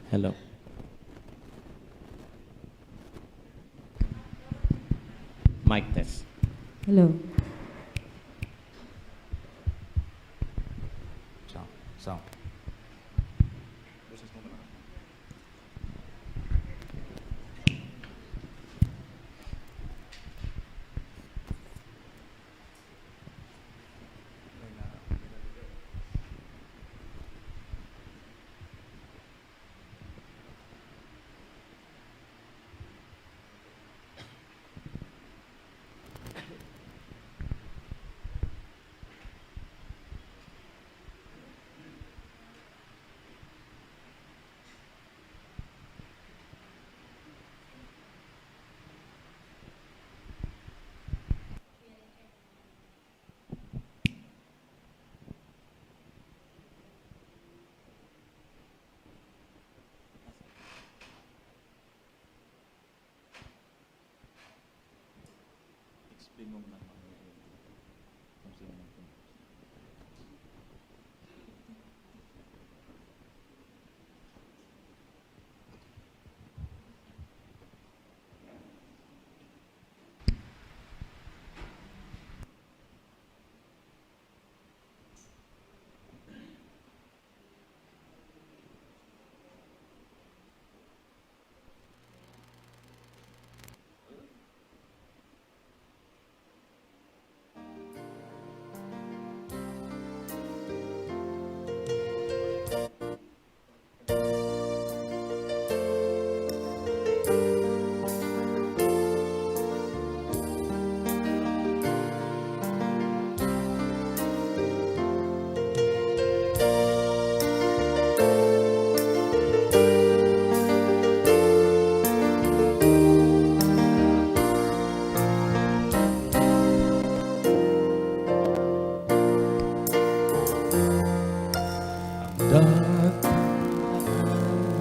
Hello. Mic test. Hello. Sound. Explain mo naman kung sino man ito.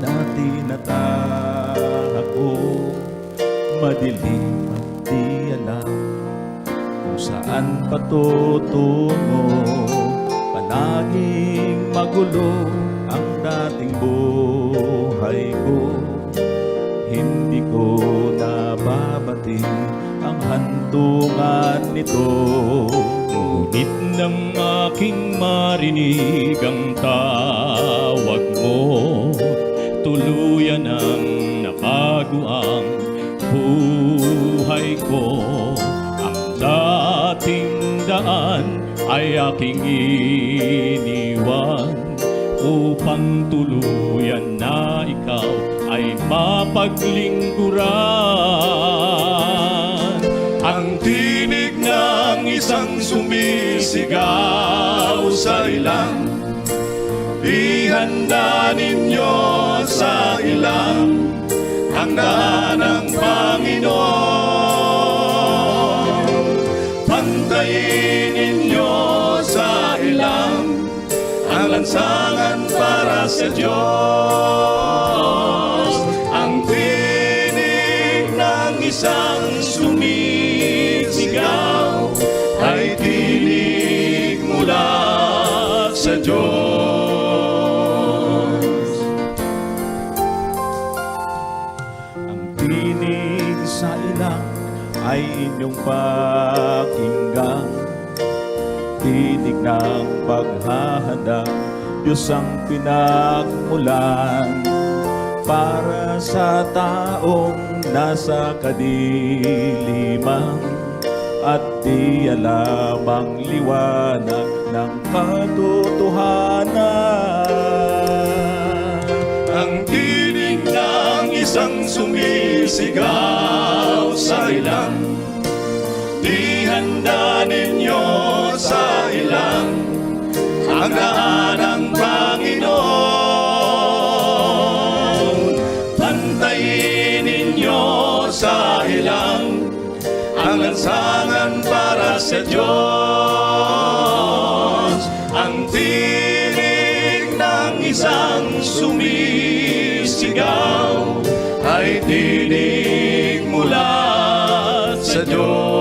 Natin natahako, madilim at di alam kung saan patutungo. Palaging magulo ang dating buhay ko, hindi ko nababating ang hantungan nito. Ngunit nang aking marinig ang tawag mo, tuluyan ang nabago ang buhay ko. Ang dating daan ay aking iniwan upang tuluyan na ikaw ay mapaglingkuran. Ang tinig ng isang sumisigaw sa ilang, ihanda ninyo sa ilang ang daan ng Panginoon. Pantayin ninyo sa ilang ang lansangan para sa Diyos. Ang tinig ng isang sumisigaw ay tinig mula sa Diyos. Ang tinig sa ilang ay inyong pakinggan, tinig ng paghahanda, Diyos ang pinagmulan para sa taong nasa kadiliman at di alam ang liwanag ng katotohanan. Ang tinig ng isang sumisigaw sa ilang, di handa ninyo sa ilang ang daan ng Panginoon. Pantayin ninyo sa ilang ang lansangan para sa Diyos. Ang tinig ng isang sumisigaw ay tinig mula sa Diyos.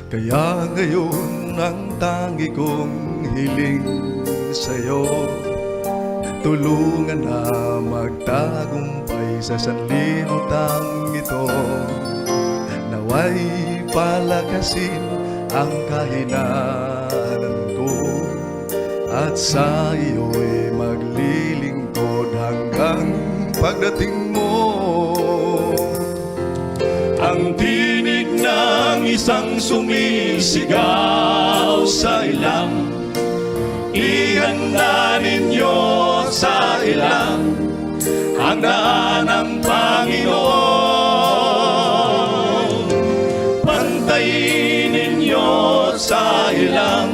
Kaya ngayon ang tangi kong hiling sa'yo, tulungan na magtagumpay sa sanlibutan ito. Naway palakasin ang kahinaan ko, at sa iyo'y maglilingkod hanggang pagdating mo. Ang tinig ng isang sumisigaw sa ilang, ihanda ninyo sa ilang ang daan ng Panginoon. Pantayin ninyo sa ilang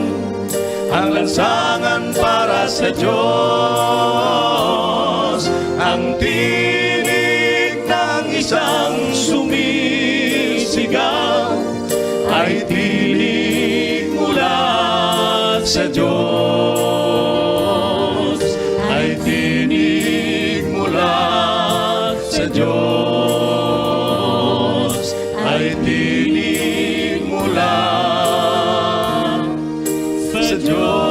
ang lansangan para sa Diyos. Ang tinig ng isang sumisigaw ay tinig mula sa Diyos, ay tinig mula sa Diyos, ay tinig mula sa Diyos.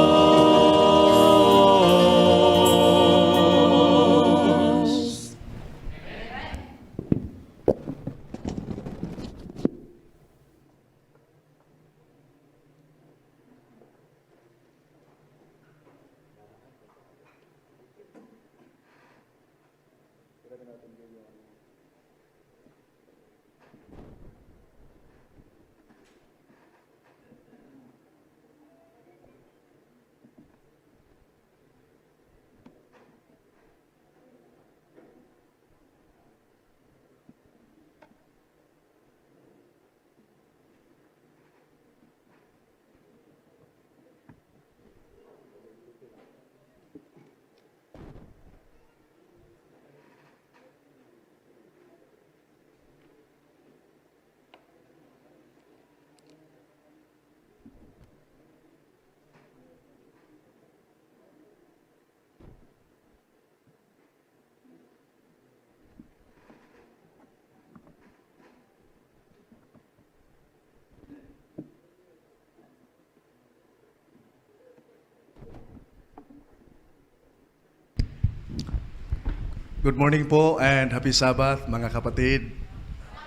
Good morning po and happy Sabbath mga kapatid.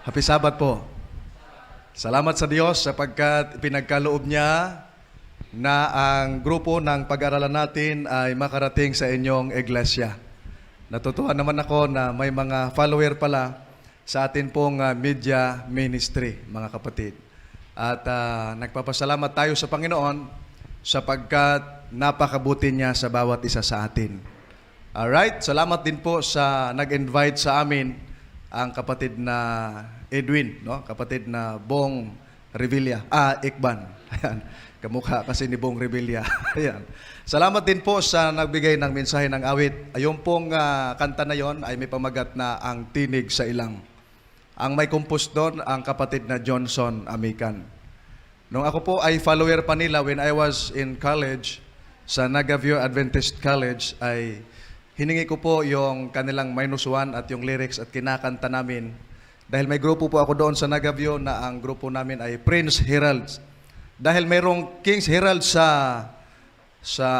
Happy Sabbath po. Salamat sa Diyos sapagkat pinagkaloob niya na ang grupo ng pag-aralan natin ay makarating sa inyong iglesia. Natutuwa naman ako na may mga follower pala sa atin pong media ministry, mga kapatid. At nagpapasalamat tayo sa Panginoon sapagkat napakabuti niya sa bawat isa sa atin. Alright, salamat din po sa nag-invite sa amin ang kapatid na Edwin, no? Kapatid na Bong Revilla, Ikban. Ayan, kamukha kasi ni Bong Revilla. Ayan. Salamat din po sa nagbigay ng mensahe ng awit. Ayun pong kanta na yon ay may pamagat na ang tinig sa ilang. Ang may compose doon, ang kapatid na Johnson Amican. Nung ako po ay follower pa nila when I was in college, sa Nagavio Adventist College, ay hiningi ko po yung kanilang -1 at yung lyrics at kinakanta namin. Dahil may grupo po ako doon sa Nagavio na ang grupo namin ay Prince Heralds. Dahil mayroong King's Herald sa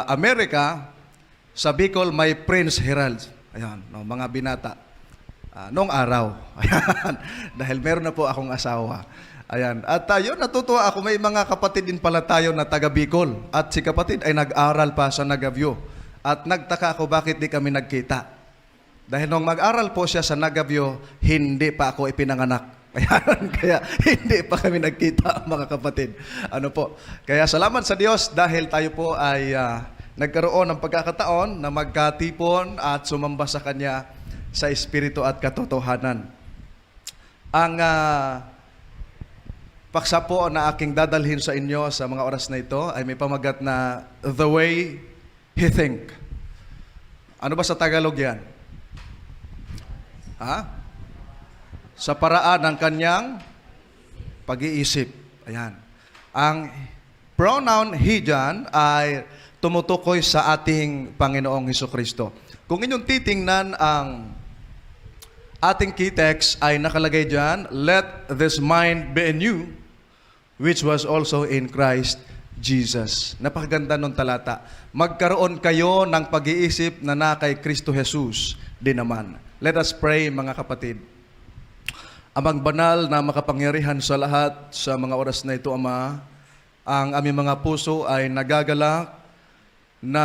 Amerika, sa Bicol may Prince Heralds. Ayan, no, mga binata. Noong araw. Ayan, dahil meron na po akong asawa. Ayan. At yun, natutuwa ako. May mga kapatid din pala tayo na taga Bicol. At si kapatid ay nag-aral pa sa Nagavio. At nagtaka ako bakit di kami nagkita. Dahil nung mag-aral po siya sa Nagavio, hindi pa ako ipinanganak. Kaya hindi pa kami nagkita, mga kapatid. Ano po? Kaya salamat sa Diyos dahil tayo po ay nagkaroon ng pagkakataon na magkatipon at sumamba sa Kanya sa Espiritu at katotohanan. Ang paksa po na aking dadalhin sa inyo sa mga oras na ito ay may pamagat na The Way He Think. Ano ba sa Tagalog yan? Sa paraan ng kanyang pag-iisip. Ayan. Ang pronoun he dyan ay tumutukoy sa ating Panginoong Hesukristo. Kung inyong titingnan ang ating key text ay nakalagay dyan, let this mind be in you, which was also in Christ Jesus. Napakaganda nung talata. Magkaroon kayo ng pag-iisip na kay Kristo Jesus din naman. Let us pray, mga kapatid. Amang banal na makapangyarihan sa lahat, sa mga oras na ito, Ama, ang aming mga puso ay nagagalak na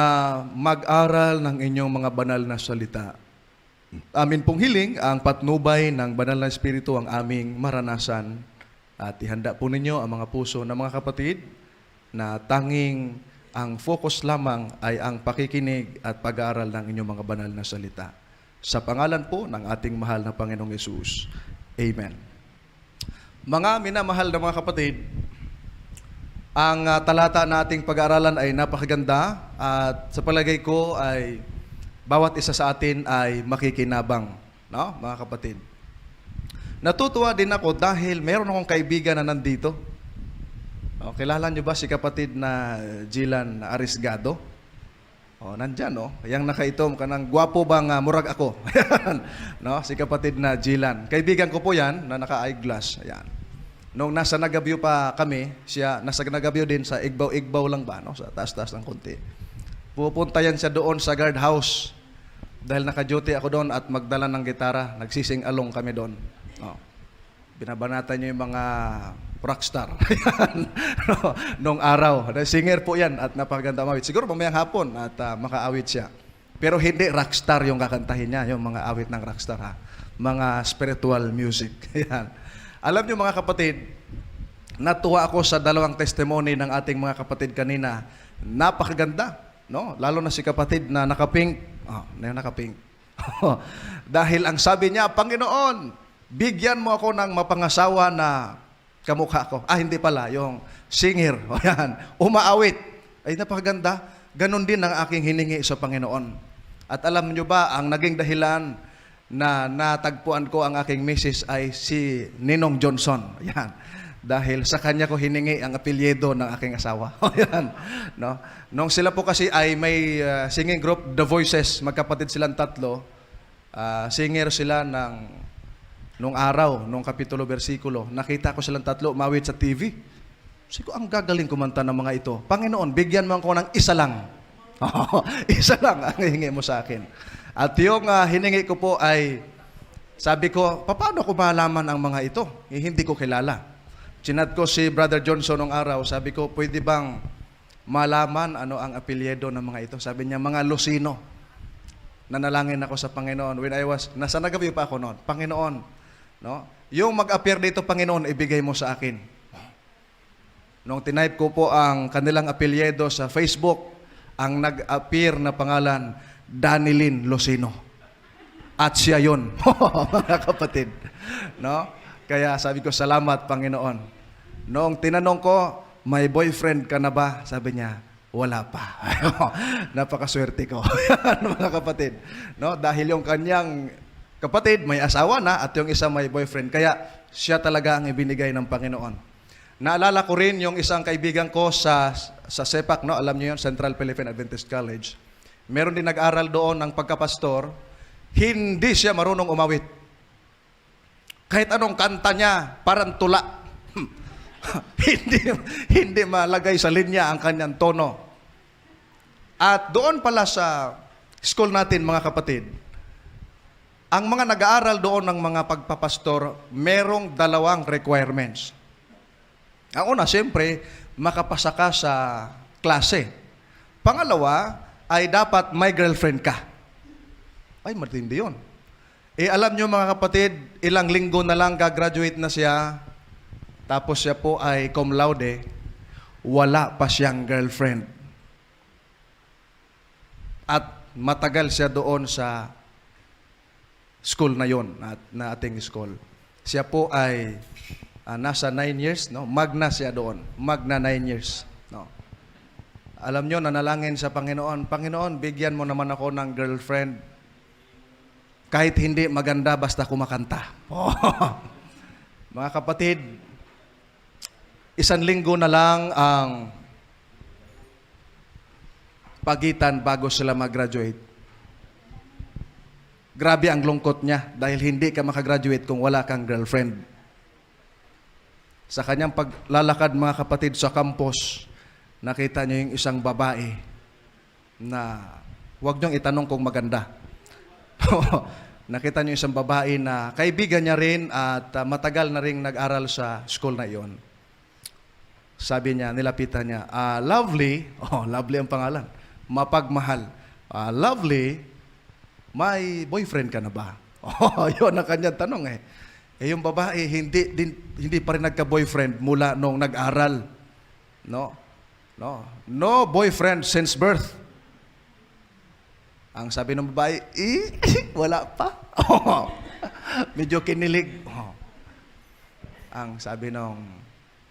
mag-aral ng inyong mga banal na salita. Amin pong hiling, ang patnubay ng banal na Espiritu ang aming maranasan. At ihanda po ninyo ang mga puso ng mga kapatid na tanging ang focus lamang ay ang pakikinig at pag-aaral ng inyong mga banal na salita. Sa pangalan po ng ating mahal na Panginoong Yesus. Amen. Mga minamahal na mga kapatid, ang talata na ating pag-aaralan ay napakaganda at sa palagay ko ay bawat isa sa atin ay makikinabang, no, mga kapatid. Natutuwa din ako dahil meron akong kaibigan na nandito. O, kilala niyo ba si kapatid na Jilan Arisgado? O, nandyan, no? Yang nakaitom ka ng gwapo bang murag ako? No? Si kapatid na Jilan. Kaibigan ko po yan na naka-eyeglass. Ayan. Nung nasa Nagabyo pa kami, siya nasa Nagabyo din sa Igbaw lang ba, no? Sa taas-taas ng konti. Pupunta yan siya doon sa guardhouse dahil naka-duty ako doon at magdala ng gitara. Nagsising along kami doon. O, binabanatan niyo yung mga rockstar. Nung araw. Singer po yan at napakaganda awit. Siguro mamayang hapon at makaawit siya. Pero hindi rockstar yung kakantahin niya, yung mga awit ng rockstar, ha? Mga spiritual music. Yan. Alam niyo mga kapatid, natuwa ako sa dalawang testimony ng ating mga kapatid kanina. Napakaganda, no? Lalo na si kapatid na nakapink. Nakapink. Dahil ang sabi niya, Panginoon, bigyan mo ako ng mapangasawa na kamukha ko. Hindi pala, yung singer. O yan, umaawit. Ay, napakaganda. Ganon din ang aking hiningi sa Panginoon. At alam nyo ba, ang naging dahilan na natagpuan ko ang aking misis ay si Ninong Johnson. Yan. Dahil sa kanya ko hiningi ang apelyido ng aking asawa. O yan. No? Nung sila po kasi ay may singing group, The Voices, magkapatid silang tatlo. Singer sila ng nung araw, nung kapitulo, versikulo, nakita ko silang tatlo, umawit sa TV. Sige, ang gagaling kumanta ng mga ito. Panginoon, bigyan mo ako ng isa lang. Isa lang ang hihingi mo sa akin. At yung hiningi ko po ay, sabi ko, paano ko malaman ang mga ito? Hindi ko kilala. Chinat ko si Brother Johnson nung araw, sabi ko, pwede bang malaman ano ang apelyido ng mga ito? Sabi niya, mga Lucino. Nanalangin ako sa Panginoon. When I was, nasa Nagabyo pa ako noon, Panginoon, no? Yung mag-appear dito, Panginoon, ibigay mo sa akin. Nung tinype ko po ang kanilang apelyido sa Facebook, ang nag-appear na pangalan, Danilyn Lucino. At siya yun, mga kapatid. No? Kaya sabi ko, salamat, Panginoon. Noong tinanong ko, may boyfriend ka na ba? Sabi niya, wala pa. Napakaswerte ko, mga kapatid. No? Dahil yung kanyang kapatid, may asawa na at yung isa may boyfriend. Kaya siya talaga ang ibinigay ng Panginoon. Naalala ko rin yung isang kaibigan ko sa SEPAC, no? Alam niyo yun, Central Philippine Adventist College. Meron din nag-aral doon ng pagkapastor. Hindi siya marunong umawit. Kahit anong kanta niya, parang tula. hindi malagay sa linya ang kanyang tono. At doon pala sa school natin, mga kapatid, ang mga nag-aaral doon ng mga pagpapastor, merong dalawang requirements. Ang una, siyempre, makapasa ka sa klase. Pangalawa, ay dapat may girlfriend ka. Ay, matindi yun. Alam nyo mga kapatid, ilang linggo na lang gagraduate na siya, tapos siya po ay cum laude, wala pa siyang girlfriend. At matagal siya doon sa school na yon, na ating school. Siya po ay nasa 9 years, no? Magna siya doon. Magna 9 years. No? Alam nyo, nanalangin sa Panginoon, Panginoon, bigyan mo naman ako ng girlfriend. Kahit hindi maganda, basta kumakanta. Mga kapatid, 1 linggo na lang ang pagitan bago sila mag-graduate. Grabe ang lungkot niya dahil hindi ka makagraduate kung wala kang girlfriend. Sa kanyang paglalakad, mga kapatid, sa campus, nakita niyo yung isang babae na huwag niyong itanong kung maganda. Nakita niyo isang babae na kaibigan niya rin at matagal na rin nag-aral sa school na iyon. Sabi niya, nilapitan niya, Lovely, Lovely ang pangalan, mapagmahal. Lovely, may boyfriend ka na ba? Yun ang kanyang tanong eh. Yung babae, hindi pa rin nagka-boyfriend mula nung nag-aral. No boyfriend since birth. Ang sabi ng babae, wala pa. Medyo kinilig. Ang sabi ng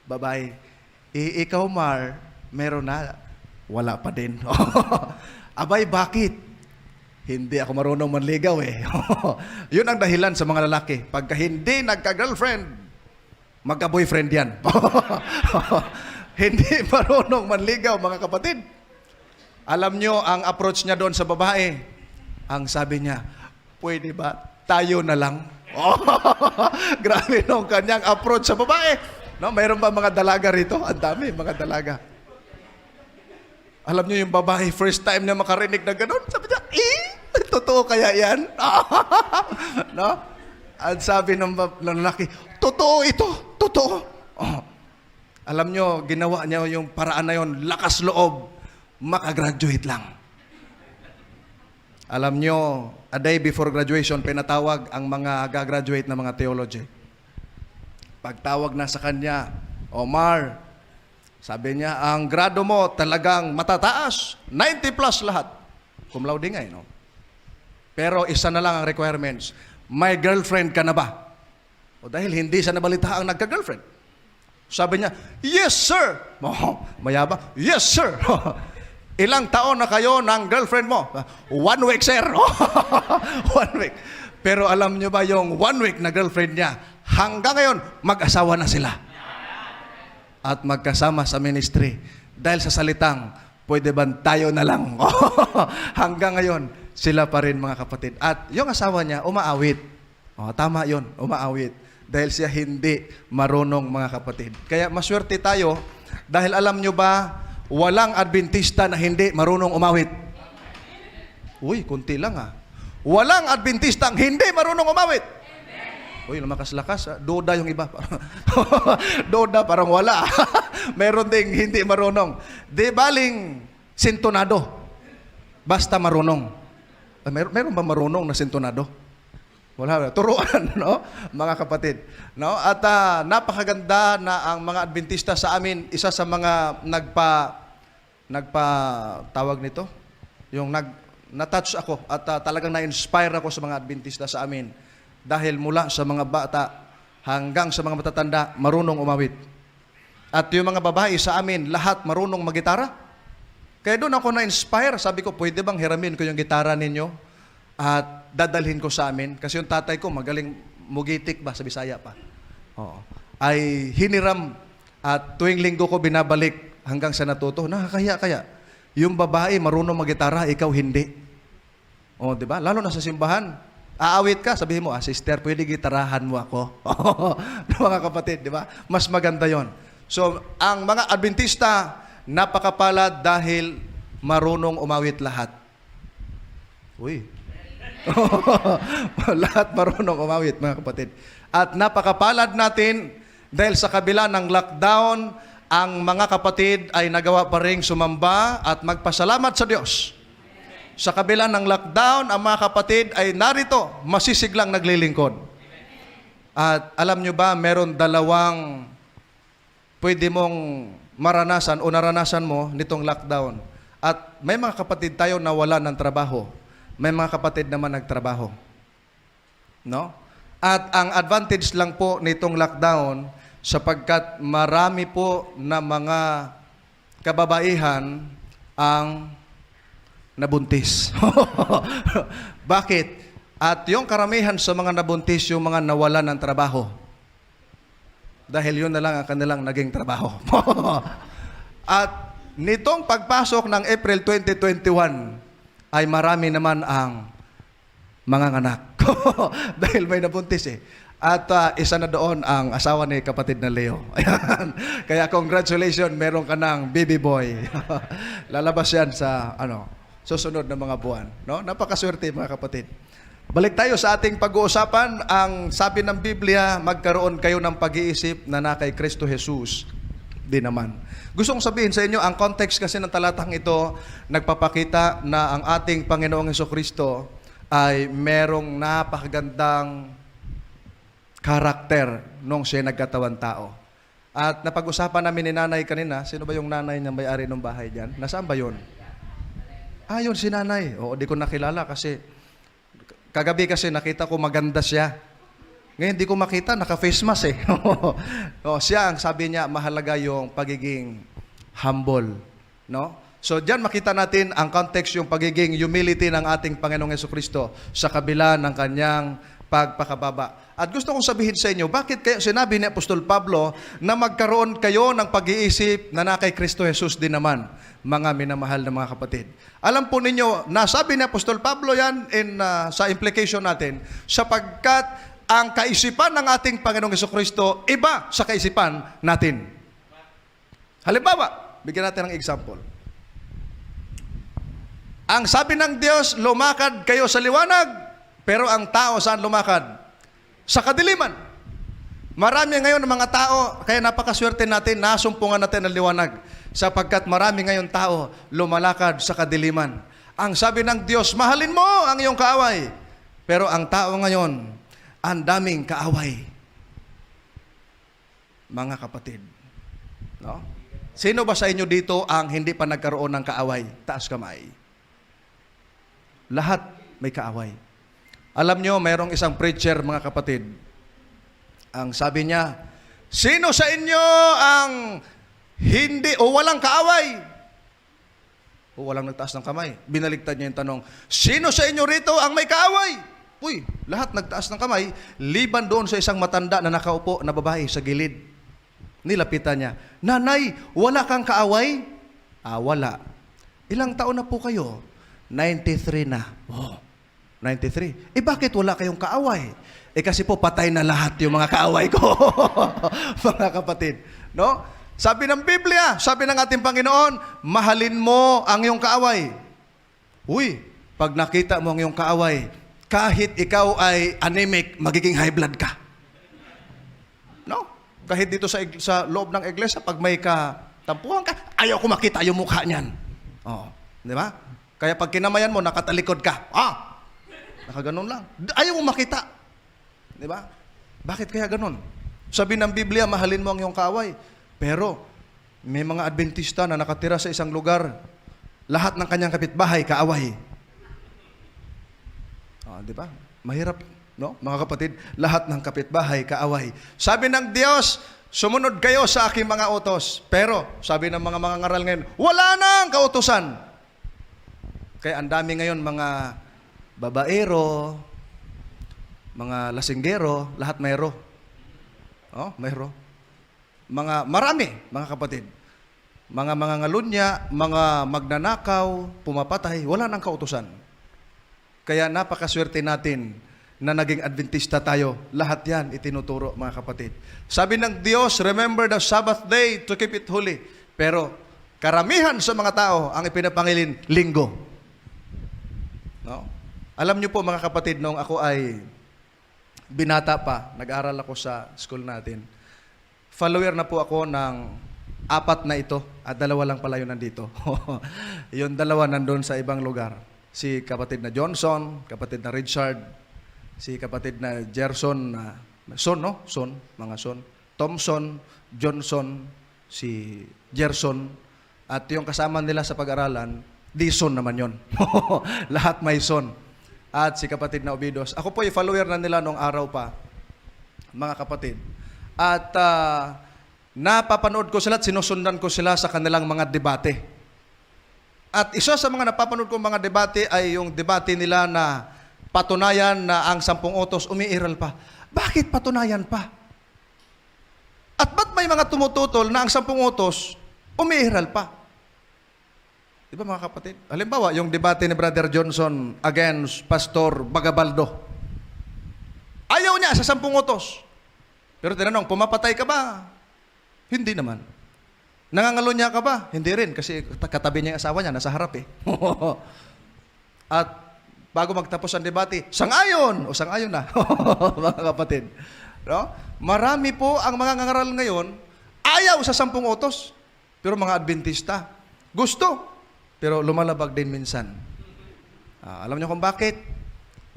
babae, ikaw Mar, meron na. Wala pa din. Abay, bakit? Hindi ako marunong manligaw eh. Yun ang dahilan sa mga lalaki. Pagka hindi nagka-girlfriend, magka-boyfriend yan. Hindi marunong manligaw, mga kapatid. Alam nyo, ang approach niya doon sa babae, ang sabi niya, pwede ba tayo na lang? Grabe nung kanyang approach sa babae. No, mayroon ba mga dalaga rito? Ang dami, mga dalaga. Alam nyo yung babae, first time na makarinig na gano'n, sabi niya, totoo kaya yan? No? At sabi ng lalaki, totoo ito, totoo. Alam nyo, ginawa niya yung paraan na yun, lakas loob, makagraduate lang. Alam nyo, a day before graduation, pinatawag ang mga gagraduate na mga theology. Pagtawag na sa kanya, Omar, sabi niya, ang grado mo talagang matataas, 90 plus lahat. Cum laude nga, no? Pero isa na lang ang requirements, may girlfriend ka na ba? O dahil hindi siya nabalita ang nagka-girlfriend. Sabi niya, yes sir. Mayabang, yes sir. Ilang taon na kayo ng girlfriend mo? 1 week, sir. 1 week. Pero alam niyo ba yung 1 week na girlfriend niya, hanggang ngayon, mag-asawa na sila. At magkasama sa ministry. Dahil sa salitang, pwede ba tayo na lang? Hanggang ngayon, sila pa rin mga kapatid. At yung asawa niya, umaawit. Tama yun, umaawit. Dahil siya hindi marunong mga kapatid. Kaya maswerte tayo, dahil alam nyo ba, walang Adventista na hindi marunong umawit. Uy, kunti lang Walang Adventista ang hindi marunong umawit. Uy, lumakas-lakas. Duda yung iba. Duda, parang wala. Meron ding hindi marunong. Di baling sintonado. Basta marunong. Meron ba marunong na sintonado? Wala. Turuan, no? Mga kapatid. No? At napakaganda na ang mga Adventista sa amin, isa sa mga tawag nito, yung na-touch ako at talagang na-inspire ako sa mga Adventista sa amin. Dahil mula sa mga bata hanggang sa mga matatanda, marunong umawit. At yung mga babae sa amin, lahat marunong maggitara. Kaya doon ako na-inspire. Sabi ko, pwede bang hiramin ko yung gitara ninyo at dadalhin ko sa amin? Kasi yung tatay ko, magaling mugitik ba sa Bisaya pa. Ay hiniram at tuwing linggo ko binabalik hanggang sa natuto. Nakakaya kaya. Yung babae marunong maggitara, ikaw hindi. Di ba? Lalo na sa simbahan. Aawit ka, sabihin mo, sister, pwede gitarahan mo ako. Mga kapatid, di ba? Mas maganda yon. So, ang mga Adventista, napakapalad dahil marunong umawit lahat. Uy. Lahat marunong umawit, mga kapatid. At napakapalad natin dahil sa kabila ng lockdown, ang mga kapatid ay nagawa pa ring sumamba at magpasalamat sa Diyos. Sa kabila ng lockdown, ang mga kapatid ay narito, masisiglang naglilingkod. At alam nyo ba, meron dalawang pwede mong maranasan o naranasan mo nitong lockdown. At may mga kapatid tayo na wala ng trabaho. May mga kapatid naman nagtrabaho. No? At ang advantage lang po nitong lockdown, sapagkat marami po na mga kababaihan ang nabuntis. Bakit? At yung karamihan sa mga nabuntis, yung mga nawalan ng trabaho. Dahil yun na lang ang kanilang naging trabaho. At nitong pagpasok ng April 2021, ay marami naman ang mga anak. Dahil may nabuntis At isa na doon ang asawa ni kapatid na Leo. Ayan. Kaya congratulations, meron ka ng baby boy. Lalabas yan sa susunod na mga buwan. No? Napakaswerte mga kapatid. Balik tayo sa ating pag-uusapan. Ang sabi ng Biblia, magkaroon kayo ng pag-iisip na kay Kristo Jesus din naman. Gusto kong sabihin sa inyo, ang context kasi ng talatang ito, nagpapakita na ang ating Panginoong Hesukristo ay merong napakagandang karakter nung siya nagkatawan tao. At napag-usapan namin ni nanay kanina, sino ba yung nanay na may-ari ng bahay dyan? Nasaan ba yun? Yun si nanay. Oo, di ko nakilala kasi kagabi kasi nakita ko maganda siya. Ngayon, di ko makita, naka-face mask eh. Siya, ang sabi niya, mahalaga yung pagiging humble. No? So, diyan makita natin ang context, yung pagiging humility ng ating Panginoong Hesukristo sa kabila ng kanyang pagpakababa. At gusto kong sabihin sa inyo, bakit kayo, sinabi ni Apostol Pablo na magkaroon kayo ng pag-iisip na kay Kristo Jesus din naman, mga minamahal na mga kapatid. Alam po ninyo, nasabi ni Apostol Pablo yan sa implication natin, sapagkat ang kaisipan ng ating Panginoong Hesukristo iba sa kaisipan natin. Halimbawa, bigyan natin ng example. Ang sabi ng Diyos, lumakad kayo sa liwanag, pero ang tao saan lumakad? Sa kadiliman. Marami ngayon ng mga tao, kaya napakaswerte natin, nasumpungan natin ang liwanag, sapagkat marami ngayon tao lumalakad sa kadiliman. Ang sabi ng Diyos, mahalin mo ang iyong kaaway. Pero ang tao ngayon, ang daming kaaway. Mga kapatid. No? Sino ba sa inyo dito ang hindi pa nagkaroon ng kaaway? Taas kamay. Lahat may kaaway. Alam nyo, mayroong isang preacher, mga kapatid. Ang sabi niya, sino sa inyo ang hindi o walang kaaway? O walang nagtaas ng kamay. Binaligtad niya yung tanong, sino sa inyo rito ang may kaaway? Uy, lahat nagtaas ng kamay, liban doon sa isang matanda na nakaupo na babae sa gilid. Nilapitan niya, nanay, wala kang kaaway? Wala. Ilang taon na po kayo? 93 na. Oh, 93. Bakit wala kayong kaaway? Kasi po patay na lahat yung mga kaaway ko. Mga kapatid. No? Sabi ng Biblia, sabi ng ating Panginoon, mahalin mo ang iyong kaaway. Uy, pag nakita mo ang iyong kaaway, kahit ikaw ay anemic, magiging high blood ka. No? Kahit dito sa loob ng iglesia, pag may katampuhan ka, ayaw ko makita yung mukha niyan. Di ba? Kaya pag kinamayan mo, nakatalikod ka. Nakaganon lang. Ayaw mo makita. Di ba? Bakit kaya ganon? Sabi ng Biblia, mahalin mo ang iyong kaaway. Pero, may mga Adventista na nakatira sa isang lugar, lahat ng kanyang kapitbahay, kaaway. Di ba? Mahirap, no? Mga kapatid, lahat ng kapitbahay, kaaway. Sabi ng Diyos, sumunod kayo sa aking mga utos. Pero, sabi ng mga ngaral ngayon, wala nang kautusan. Kaya ang dami ngayon mga babaero, mga lasinggero, lahat mayro. Mayro. Marami, mga kapatid. Mga ngalunya, mga magnanakaw, pumapatay, wala nang kautusan. Kaya napakaswerte natin na naging Adventista tayo. Lahat yan itinuturo, mga kapatid. Sabi ng Diyos, remember the Sabbath day to keep it holy. Pero karamihan sa mga tao ang ipinapangilin, linggo. No? Alam niyo po, mga kapatid, nung ako ay binata pa, nag-aral ako sa school natin, follower na po ako ng 4 na ito, at 2 lang pala yun nandito. Yung 2 nandun sa ibang lugar. Si kapatid na Johnson, kapatid na Richard, si kapatid na Gerson, mga son, Thompson, Johnson, si Gerson, at yung kasama nila sa pag-aralan, Dison naman yon. Lahat may son. At si kapatid na Obidos. Ako po ay follower na nila nung araw pa, mga kapatid. At napapanood ko sila at sinusundan ko sila sa kanilang mga debate. At isa sa mga napapanood kong mga debate ay yung debate nila na patunayan na ang 10 utos umiiral pa. Bakit patunayan pa? At ba't may mga tumututol na ang 10 utos umiiral pa? Di ba, mga kapatid? Halimbawa, yung debate ni Brother Johnson against Pastor Bagabaldo. Ayaw niya sa 10 utos. Pero tinanong, pumapatay ka ba? Hindi naman. Nangangalo niya ka ba? Hindi rin, kasi katabi niya yung asawa niya, nasa harap eh. At bago magtapos ang debate, sang-ayon! O sang-ayon na, mga kapatid. No? Marami po ang mga ngangaral ngayon, ayaw sa 10 utos. Pero mga Adventista, gusto. Pero lumalabag din minsan. Alam niyo kung bakit?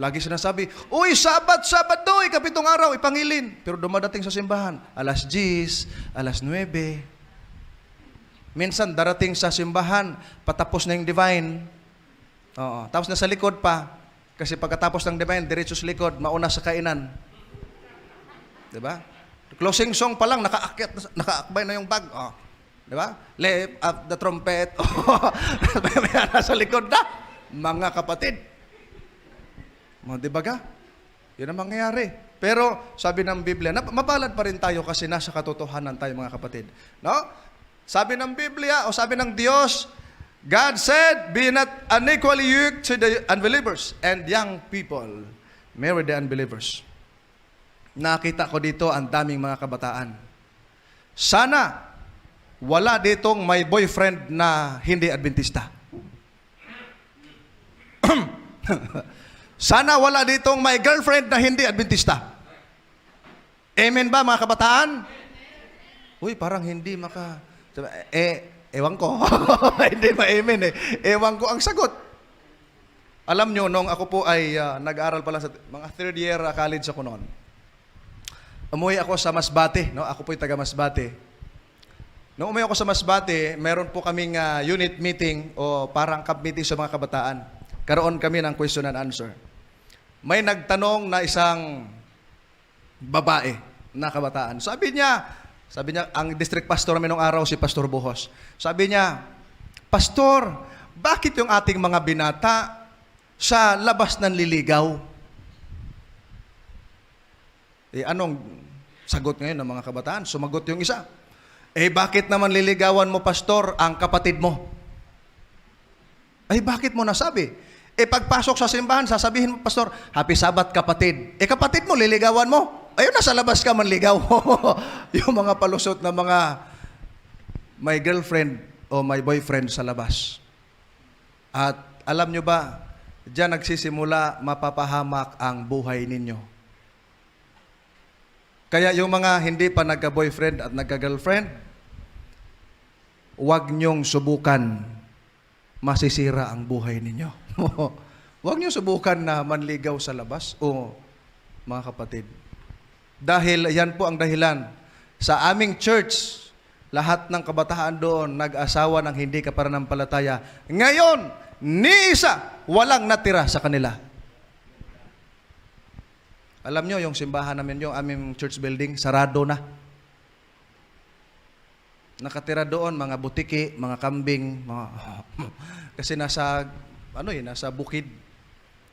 Lagi sinasabi, uy, Sabat doy, 7 araw, ipangilin. Pero dumadating sa simbahan, alas 10, alas 9. Minsan, darating sa simbahan, patapos na yung divine. Oo, tapos nasa likod pa. Kasi pagkatapos ng divine, diretso sa likod, mauna sa kainan. Diba? Closing song pa lang, nakaakbay na yung bag. Oh. Diba? Lift up the trumpet. May nasa likod na. Mga kapatid. Diba ka? Yun ang mangyayari. Pero sabi ng Biblia, mapalad pa rin tayo kasi nasa katotohanan tayo mga kapatid. No? Sabi ng Biblia o sabi ng Diyos, God said, be not unequally yoked to the unbelievers and young people marry the unbelievers. Nakita ko dito ang daming mga kabataan. Sana wala ditong may boyfriend na hindi Adventista. Sana wala ditong may girlfriend na hindi Adventista. Amen ba mga kabataan? Uy, parang hindi ewan ko. Hindi ma-amen eh. Ewan ko ang sagot. Alam nyo, nung ako po ay nag-aaral pala sa mga 3rd year college ako noon. Umuwi ako sa Masbate. No? Ako po yung taga Masbate. Nung umuwi ako sa Masbate, meron po kaming unit meeting o parang camp meeting sa mga kabataan. Karoon kami ng question and answer. May nagtanong na isang babae na kabataan. Sabi niya, ang district pastor namin nung araw si Pastor Buhos. Sabi niya, Pastor, bakit yung ating mga binata sa labas ng liligaw? Anong sagot ngayon ng mga kabataan? Sumagot yung isa. Bakit naman liligawan mo, Pastor, ang kapatid mo? Bakit mo nasabi? Pagpasok sa simbahan, sasabihin mo, Pastor, Happy Sabat, kapatid. Kapatid mo, liligawan mo. Ayun, nasa labas ka manligaw. Yung mga palusot na mga may girlfriend o may boyfriend sa labas. At alam nyo ba, diyan nagsisimula mapapahamak ang buhay ninyo. Kaya yung mga hindi pa nagka-boyfriend at nagka-girlfriend, huwag nyong subukan, masisira ang buhay ninyo. Huwag nyong subukan na manligaw sa labas o mga kapatid. Dahil yan po ang dahilan. Sa aming church, lahat ng kabataan doon nag-asawa ng hindi kapananampalataya. Ngayon, ni isa, walang natira sa kanila. Alam nyo, yung simbahan namin, yung aming church building, sarado na. Nakatira doon, mga butiki, mga kambing, kasi nasa bukid.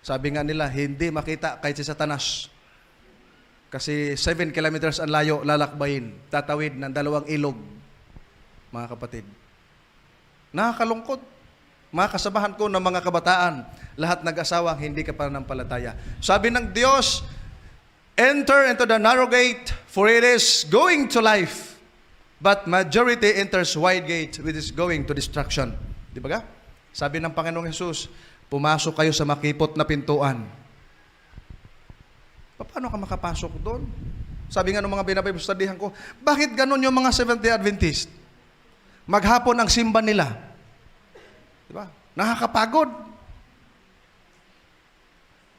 Sabi nga nila, hindi makita kahit si Satanas. Kasi 7 kilometers ang layo, lalakbayin, tatawid ng 2 ilog, mga kapatid. Nakakalungkot. Mga kasabahan ko ng mga kabataan, lahat nag-asawang hindi kapananampalataya. Sabi ng Diyos, enter into the narrow gate, for it is going to life. But majority enters wide gate, which is going to destruction. Di ba ga? Sabi ng Panginoong Jesus, pumasok kayo sa makipot na pintuan. Paano ka makapasok doon? Sabi nga ng mga binabistudihan ko, bakit ganon yung mga Seventh-day Adventist? Maghapon ang simba nila. Di ba? Nakakapagod.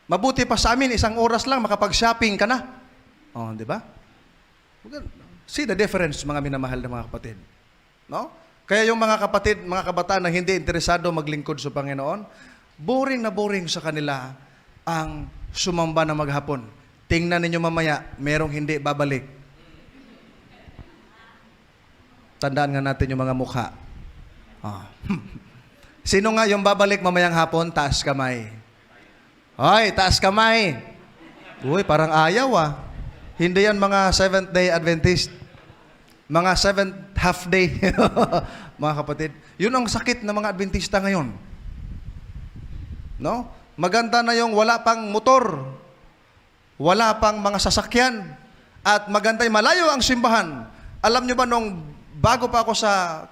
Mabuti pa sa amin, 1 oras lang, makapag-shopping ka na. Di ba? See the difference, mga minamahal na mga kapatid. No? Kaya yung mga kapatid, mga kabataan na hindi interesado maglingkod sa Panginoon, boring na boring sa kanila ang sumamba na maghapon. Tingnan ninyo mamaya, merong hindi babalik. Tandaan nga natin yung mga mukha. Sino nga yung babalik mamayang hapon? Taas kamay. Hoy, taas kamay. Uy, parang ayaw Hindi yan mga Seventh-day Adventist. Mga 7th half day. Mga kapatid. Yun ang sakit ng mga Adventista ngayon. No? Maganda na yung wala pang motor. wala pang mga sasakyan, at magantay malayo ang simbahan. Alam nyo ba nung bago pa ako sa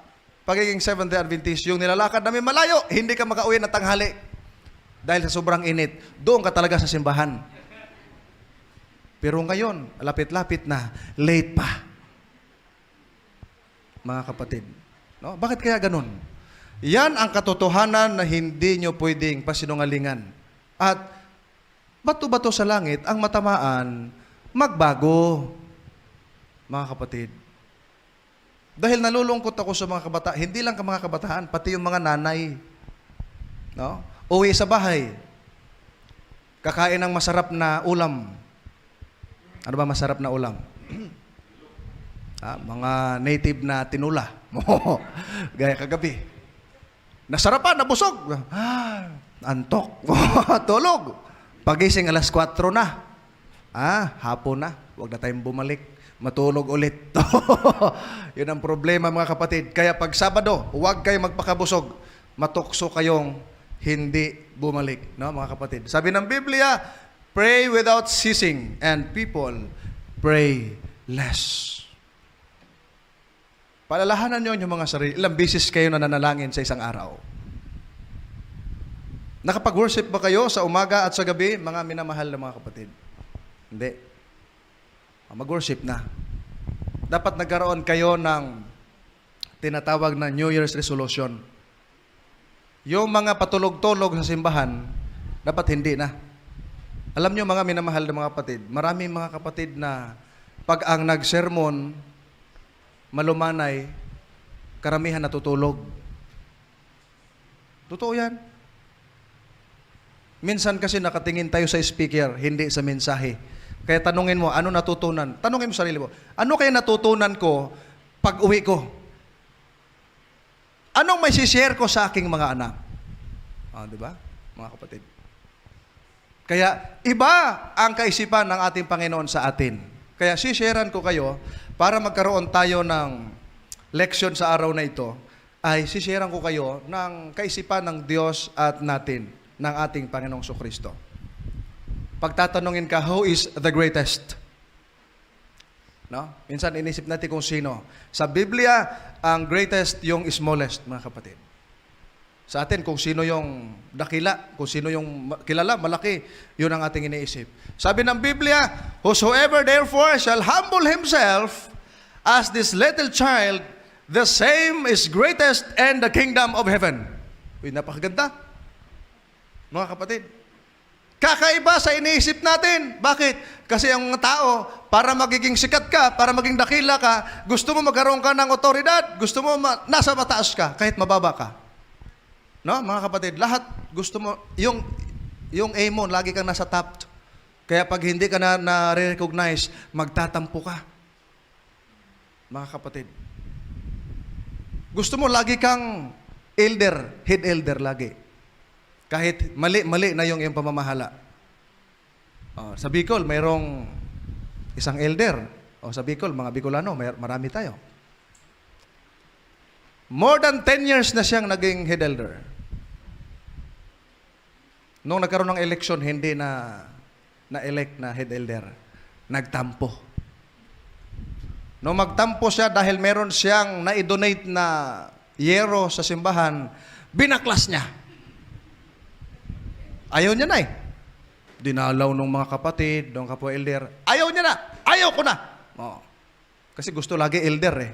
pagiging Seventh-day Adventist, yung nilalakad namin malayo, hindi ka makauwi ng tanghali. Dahil sa sobrang init, doon ka talaga sa simbahan. Pero ngayon, lapit-lapit na, late pa. Mga kapatid. No? Bakit kaya ganun? Yan ang katotohanan na hindi nyo pwedeng pasinungalingan. At bato-bato sa langit, ang matamaan, magbago. Mga kapatid. Dahil nalulungkot ako sa mga kabataan, hindi lang mga kabataan, pati yung mga nanay. No? Uwi sa bahay, kakain ng masarap na ulam. Ano ba masarap na ulam? Mga native na tinula. Gaya kagabi. Nasarapan, nabusog. Antok. Tulog. Pagising alas 4 na. Hapon na. Huwag na tayong bumalik. Matulog ulit. Yun ang problema mga kapatid. Kaya pag Sabado, huwag kayo magpakabusog. Matukso kayong hindi bumalik. No, mga kapatid. Sabi ng Biblia, pray without ceasing, and people pray less. Palalahanan nyo yung mga sarili. Ilang beses kayo nananalangin sa isang araw? Nakapag-worship ba kayo sa umaga at sa gabi, mga minamahal na mga kapatid? Hindi. Mag-worship na. Dapat nagkaroon kayo ng tinatawag na New Year's resolution. Yung mga patulog-tulog sa simbahan, dapat hindi na. Alam nyo mga minamahal na mga kapatid, maraming mga kapatid na pag ang nag-sermon, malumanay, karamihan natutulog. Totoo yan. Minsan kasi nakatingin tayo sa speaker, hindi sa mensahe. Kaya tanungin mo, ano natutunan? Tanungin mo sarili mo, ano kaya natutunan ko pag uwi ko? Anong may share ko sa aking mga anak? Di ba? Mga kapatid. Kaya iba ang kaisipan ng ating Panginoon sa atin. Kaya sisharean ko kayo, para magkaroon tayo ng leksyon sa araw na ito, ay sisharean ko kayo ng kaisipan ng Diyos at natin, ng ating Panginoong Kristo. Pagtatanungin ka, who is the greatest? No? Minsan inisip natin kung sino. Sa Biblia, ang greatest yung smallest, mga kapatid. Sa atin, kung sino yung dakila, kung sino yung kilala, malaki, yun ang ating iniisip. Sabi ng Biblia, whosoever therefore shall humble himself as this little child, the same is greatest in the kingdom of heaven. Uy, napakaganda. Mga kapatid, kakaiba sa iniisip natin. Bakit? Kasi ang mga tao, para magiging sikat ka, para maging dakila ka, gusto mo magkaroon ka ng otoridad, gusto mo nasa mataas ka, kahit mababa ka. No, mga kapatid, lahat gusto mo, yung aim mo, lagi kang nasa top. Kaya pag hindi ka na-recognize, magtatampo ka. Mga kapatid. Gusto mo lagi kang elder, head elder lagi. Kahit mali na yung iyong pamamahala. Sa Bicol, mayroong isang elder. Sa Bicol, mga Bicolano, marami tayo. More than 10 years na siyang naging head elder. Nung nagkaroon ng eleksyon, hindi na-elect na head elder. Nagtampo. Nung magtampo siya dahil meron siyang na-donate na yero sa simbahan, binaklas niya. Ayaw niya na eh. Dinalaw ng mga kapatid, ng kapwa elder. Ayaw niya na. Ayaw ko na. Kasi gusto lagi elder eh.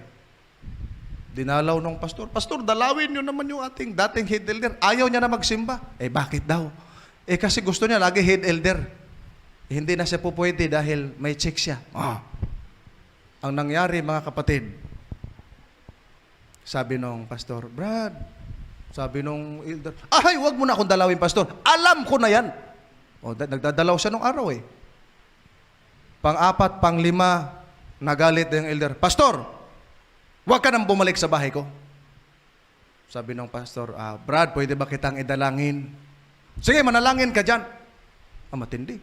Dinalaw ng pastor. Pastor, dalawin niyo naman yung ating dating head elder. Ayaw niya na magsimba. Bakit daw? Kasi gusto niya lagi head elder. Hindi na siya po pwede dahil may check siya. Ang nangyari, mga kapatid, sabi nung pastor, Brad, sabi nung elder, wag mo na akong dalawin, pastor. Alam ko na yan. Nagdadalaw siya nung araw eh. Pang-4, pang-5, nagalit yung elder. Pastor, wag ka nang bumalik sa bahay ko. Sabi ng pastor, Brad, pwede ba kitang idalangin? Sige, manalangin ka dyan. Matindi.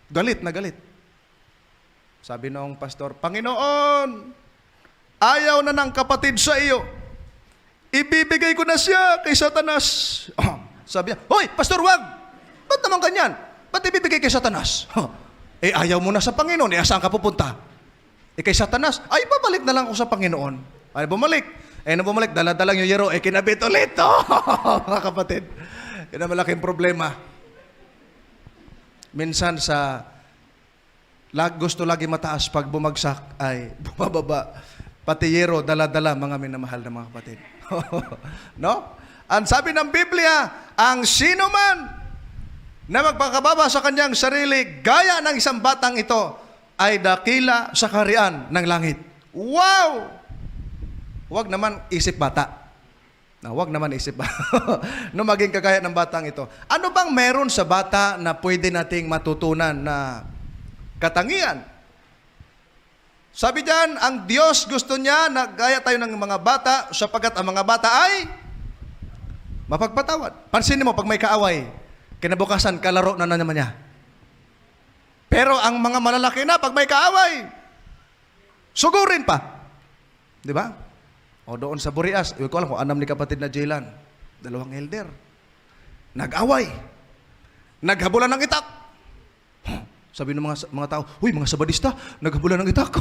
Galit na galit. Sabi ng pastor, Panginoon, ayaw na ng kapatid sa iyo. Ibibigay ko na siya kay Satanas. Sabi niya, hoy, pastor, wag! Ba't naman ganyan? Ba't ibibigay kay Satanas? ayaw mo na sa Panginoon, saan ka pupunta? Kay Satanas, ay babalik na lang ako sa Panginoon. Ay bumalik. Nung bumalik, dala-dalang yung yero, kinabit ulit. Mga kapatid, yun ang malaking problema. Minsan gusto lagi mataas, pag bumagsak ay bumababa. Pati yero, dala-dala, mga minamahal na mga kapatid. No? Ang sabi ng Biblia, ang sino man na magpakababa sa kanyang sarili, gaya ng isang batang ito, ay dakila sa kaharian ng langit. Wow! Huwag naman isip bata. Huwag naman isip bata. No, maging kagaya ng batang ito. Ano bang meron sa bata na pwede nating matutunan na katangian? Sabi diyan, ang Diyos gusto niya na gaya tayo ng mga bata sapagkat ang mga bata ay mapagpatawad. Pansinin mo, pag may kaaway, kinabukasan, kalaro na naman niya. Pero ang mga malalaki na, pag may kaaway, sugurin pa. Di ba? O doon sa Burias, ko alam kung anam ni kapatid na Jaylan, 2 elder. Nag-away. Naghabulan ng itak. Sabi ng mga tao, "Uy, mga sabadista, naghabulan ng itak."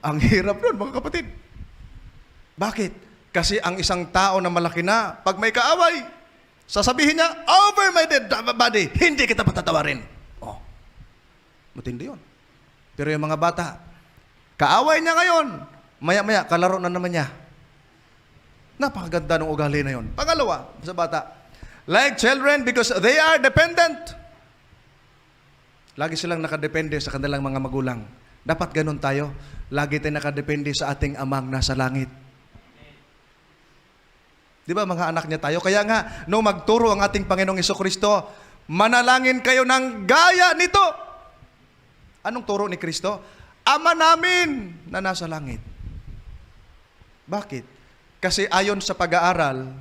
Ang hirap nun, mga kapatid. Bakit? Kasi ang isang tao na malaki na, pag may kaaway, sasabihin niya, "Over my dead body, hindi kita patatawarin." Matindi yun. Pero yung mga bata, kaaway niya ngayon, maya-maya, kalaro na naman niya. Napakaganda ng ugali na yun. Pangalawa, sa bata, like children because they are dependent. Lagi silang nakadepende sa kanilang mga magulang. Dapat ganun tayo. Lagi tayo nakadepende sa ating amang nasa langit. Di ba mga anak niya tayo? Kaya nga, nung magturo ang ating Panginoong Jesucristo, manalangin kayo ng gaya nito. Anong turo ni Kristo? Ama namin na nasa langit. Bakit? Kasi ayon sa pag-aaral,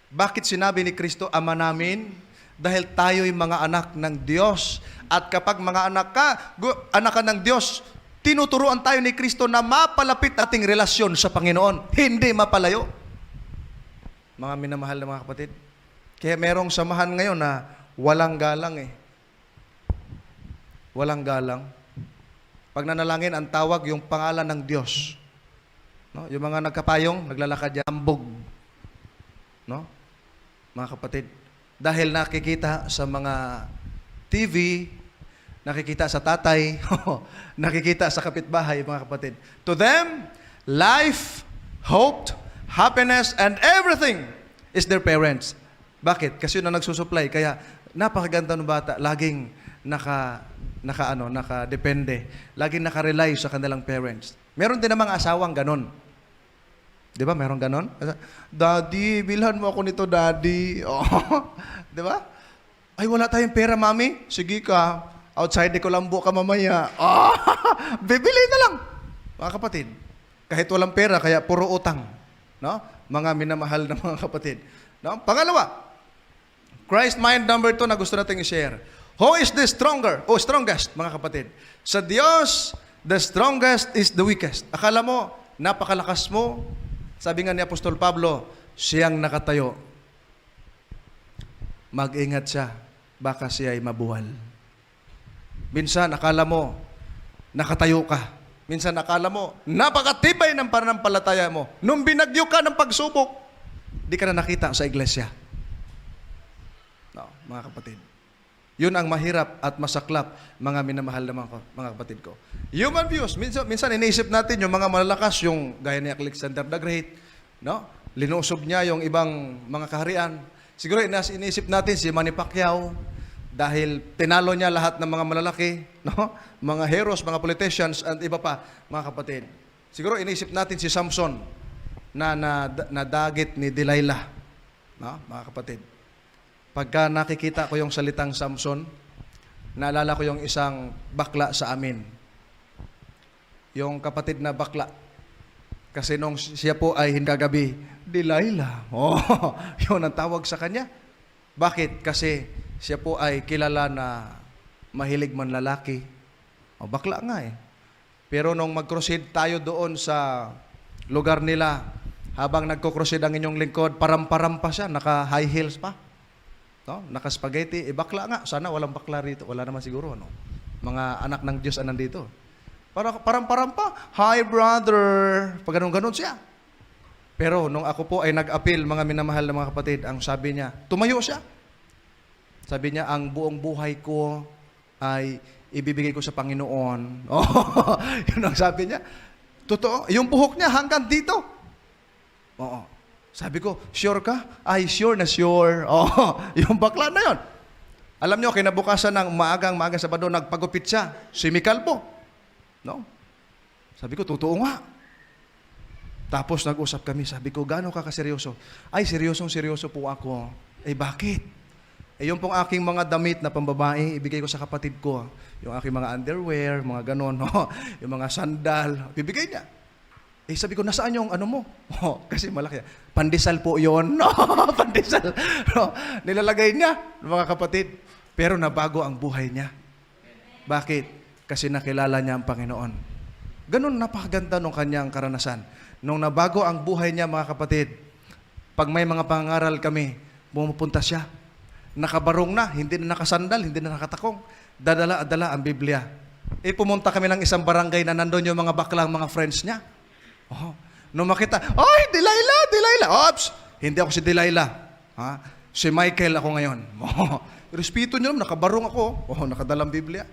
bakit sinabi ni Kristo, Ama namin? Dahil tayo'y mga anak ng Diyos. At kapag mga anak ka ng Diyos, tinuturuan tayo ni Kristo na mapalapit ating relasyon sa Panginoon. Hindi mapalayo. Mga minamahal na mga kapatid. Kaya merong samahan ngayon na walang galang Walang galang. Pag nanalangin, ang tawag yung pangalan ng Diyos. No? Yung mga nagkapayong, naglalakad yan, ambog. No? Mga kapatid, dahil nakikita sa mga TV, nakikita sa tatay, nakikita sa kapitbahay, mga kapatid. To them, life, hope, happiness, and everything is their parents. Bakit? Kasi yun ang nagsusupply. Kaya napakaganda ng bata, laging nakadepende. Laging nakarely sa kanilang parents. Meron din namang asawang ganon. Di ba? Meron ganon? "Daddy, bilhan mo ako nito, Daddy." Di ba? "Ay, wala tayong pera, Mami." "Sige ka. Outside ko lambo ka mamaya." Bibili na lang. Mga kapatid, kahit walang pera, kaya puro utang. No? Mga minamahal na mga kapatid. No? Pangalawa, Christ mind number 2 na gusto natin i-share. Who is the strongest, mga kapatid? Sa Diyos, the strongest is the weakest. Akala mo, napakalakas mo. Sabi nga ni Apostol Pablo, siyang nakatayo. Mag-ingat siya, baka siya ay mabuwal. Minsan, akala mo, nakatayo ka. Minsan, akala mo, napakatibay ng pananampalataya mo. Nung binagyo ka ng pagsubok, di ka na nakita sa iglesia. No, mga kapatid. Yun ang mahirap at masaklap, mga minamahal na mga kapatid ko. Human views. Minsan iniisip natin yung mga malalakas, yung gaya ni Alexander the Great, no? Linusob niya yung ibang mga kaharian. Siguro iniisip natin si Manny Pacquiao, dahil tinalo niya lahat ng mga malalaki, no? Mga heroes, mga politicians, and iba pa, mga kapatid. Siguro iniisip natin si Samson, na nadagit ni Delilah, no? Mga kapatid. Pagka nakikita ko yung salitang Samson, naalala ko yung isang bakla sa amin. Yung kapatid na bakla. Kasi nung siya po ay kagabi, Delilah. Yun ang tawag sa kanya. Bakit? Kasi siya po ay kilala na mahilig man lalaki. Bakla nga Pero nung mag-crusade tayo doon sa lugar nila, habang nagko-crusade ang inyong lingkod, param-param pa siya, naka-high heels pa. No? Naka-spaghetti, bakla nga. Sana walang bakla rito. Wala naman siguro, no? Mga anak ng Diyos ang nandito. Parang pa, hi brother. Pag ganun siya. Pero nung ako po ay nag-appeal, mga minamahal na mga kapatid, ang sabi niya, tumayo siya. Sabi niya, ang buong buhay ko ay ibibigay ko sa Panginoon. Oh, yun ang sabi niya. Totoo. Yung buhok niya hanggang dito. Oo. Sabi ko, sure ka? Ay, sure na sure. Oh, yung bakla na yon. Alam niyo, kinabukasan ng maagang Sabado, nagpagupit siya. Simikal po. No? Sabi ko, totoo nga. Tapos nag-usap kami. Sabi ko, gaano ka kaseryoso? Ay, seryoso po ako. Eh, bakit? Eh, yung pong aking mga damit na pambabae, ibigay ko sa kapatid ko. Yung aking mga underwear, mga ganon, no? Yung mga sandal, bibigay niya. Eh, sabi ko, nasaan yung ano mo? Oh, kasi malaki. Pandesal po yon. No, pandesal. No, nilalagay niya, mga kapatid. Pero nabago ang buhay niya. Bakit? Kasi nakilala niya ang Panginoon. Ganon napakaganda nung kanyang karanasan. Nung nabago ang buhay niya, mga kapatid, pag may mga pangaral kami, pumupunta siya. Nakabarong na, hindi na nakasandal, hindi na nakatakong. Dadala ang Biblia. Eh, pumunta kami ng isang barangay na nandun yung mga baklang, mga friends niya. Oh, nung makita, oy, Delilah. Ops, hindi ako si Delilah. Ha? Si Michael ako ngayon. Oh, respeto niyo, nakabarong ako. Oh, nakadalang Biblia.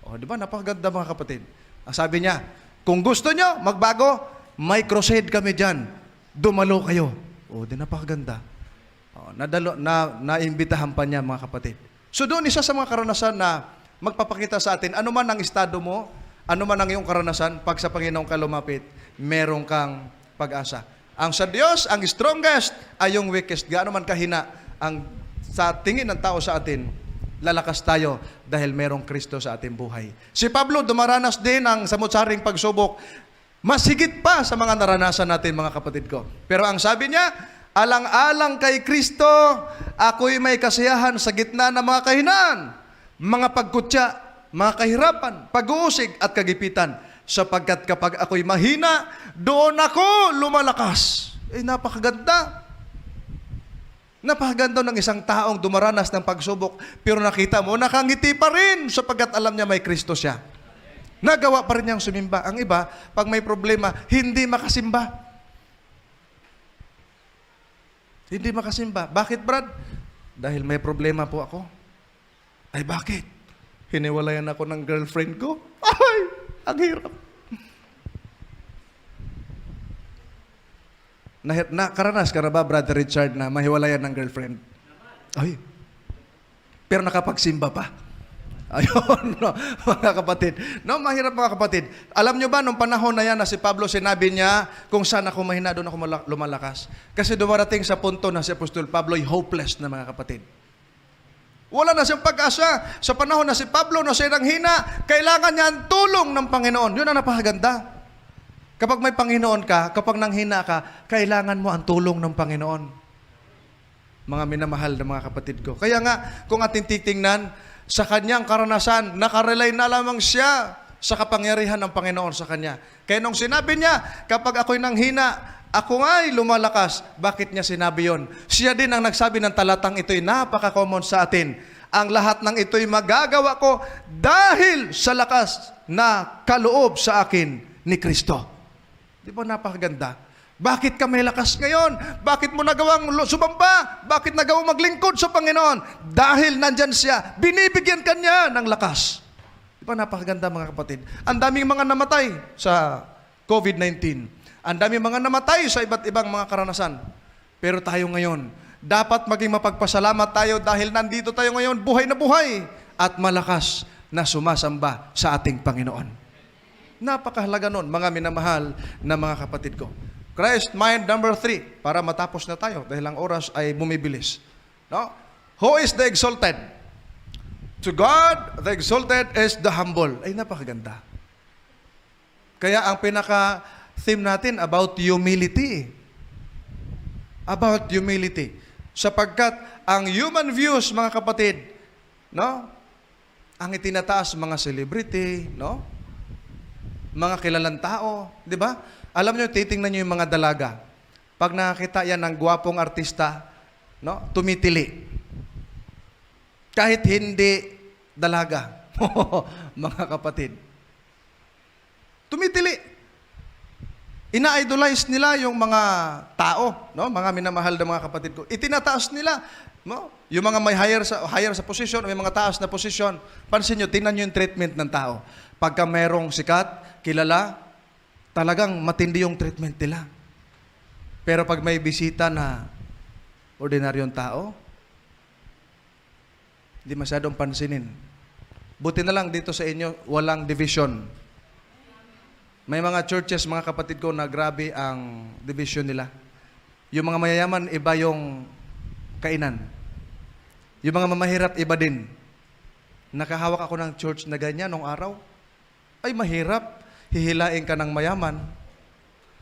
Oh, di ba? Napakaganda, mga kapatid. Ang sabi niya, kung gusto niyo magbago, may crusade kami diyan. Dumalo kayo. Oh, di napakaganda. Oh, naimbitahan pa niya, mga kapatid. So doon isa sa mga karanasan na magpapakita sa atin, ano man ang estado mo, ano man ang iyong karanasan, pag sa Panginoon ka lumapit, meron kang pag-asa. Ang sa Diyos, ang strongest ay yung weakest. Gaano man kahina ang sa tingin ng tao sa atin, lalakas tayo dahil merong Kristo sa ating buhay. Si Pablo dumaranas din ng samot-saring pagsubok, mas higit pa sa mga naranasan natin, mga kapatid ko. Pero ang sabi niya, alang-alang kay Kristo, ako'y may kasiyahan sa gitna ng mga kahinaan, mga pagkutya, mga kahirapan, pag-uusig at kagipitan, sapagkat kapag ako'y mahina, doon ako lumalakas. Eh, napakaganda. Napakaganda ng isang taong dumaranas ng pagsubok, pero nakita mo, nakangiti pa rin sapagkat alam niya may Kristo siya. Nagawa pa rin niyang sumimba. Ang iba, pag may problema, hindi makasimba. Hindi makasimba. Bakit, Brad? Dahil may problema po ako. Ay, bakit? Hiniwalayan ako ng girlfriend ko. Ay, ang hirap. Nakaranas ka na ba, Brother Richard, na mahiwalayan ng girlfriend? Ay. Pero nakapagsimba pa. Ayun, no, mga kapatid. No, mahirap, mga kapatid. Alam nyo ba, nung panahon na yan na si Pablo, sinabi niya, kung saan ako mahina, doon ako lumalakas. Kasi dumarating sa punto na si Apostol Pablo ay hopeless na, mga kapatid. Wala na siyang pag-asa. Sa panahon na si Pablo, na siya nanghina, kailangan niya ang tulong ng Panginoon. Yun ang napakaganda. Kapag may Panginoon ka, kapag nanghina ka, kailangan mo ang tulong ng Panginoon. Mga minamahal na mga kapatid ko. Kaya nga, kung ating titingnan, sa kanyang karanasan, nakarelay na lamang siya sa kapangyarihan ng Panginoon sa kanya. Kaya nung sinabi niya, kapag ako'y nanghina, ako nga'y lumalakas. Bakit niya sinabi yon? Siya din ang nagsabi ng talatang ito'y napaka-common sa atin. Ang lahat ng ito'y magagawa ko dahil sa lakas na kaloob sa akin ni Kristo. Di ba napakaganda? Bakit ka may lakas ngayon? Bakit mo nagawang sumamba? Bakit nagawang maglingkod sa Panginoon? Dahil nandyan siya, binibigyan ka niya ng lakas. Di ba napakaganda, mga kapatid? Ang daming mga namatay sa COVID-19. Ang daming mga namatay sa iba't ibang mga karanasan. Pero tayo ngayon, dapat maging mapagpasalamat tayo dahil nandito tayo ngayon, buhay na buhay at malakas na sumasamba sa ating Panginoon. Napakahalaga nun, mga minamahal na mga kapatid ko. Christ mind number 3, para matapos na tayo dahil ang oras ay bumibilis. No? Who is the exalted? To God, the exalted is the humble. Ay, napakaganda. Kaya ang pinaka-theme natin about humility. About humility. Sapagkat ang human views, mga kapatid, no? Ang itinataas mga celebrity, no? Mga kilalang tao, di ba? Alam nyo, titingnan nyo yung mga dalaga. Pag nakakita yan ng gwapong artista, no, tumitili. Kahit hindi dalaga. Mga kapatid. Tumitili. Ina-idolize nila yung mga tao, no? Mga minamahal na mga kapatid ko. Itinataas nila, no? Yung mga may higher sa position, may mga taas na position. Pansin nyo, tingnan nyo yung treatment ng tao. Pagka merong sikat, kilala, talagang matindi yung treatment nila. Pero pag may bisita na ordinaryong tao, hindi masyadong pansinin. Buti na lang dito sa inyo, walang division. May mga churches, mga kapatid ko, na grabe ang division nila. Yung mga mayayaman, iba yung kainan. Yung mga mamahirap, iba din. Nakahawak ako ng church na ganyan nung araw. Ay, mahirap. Hihilain ka ng mayaman.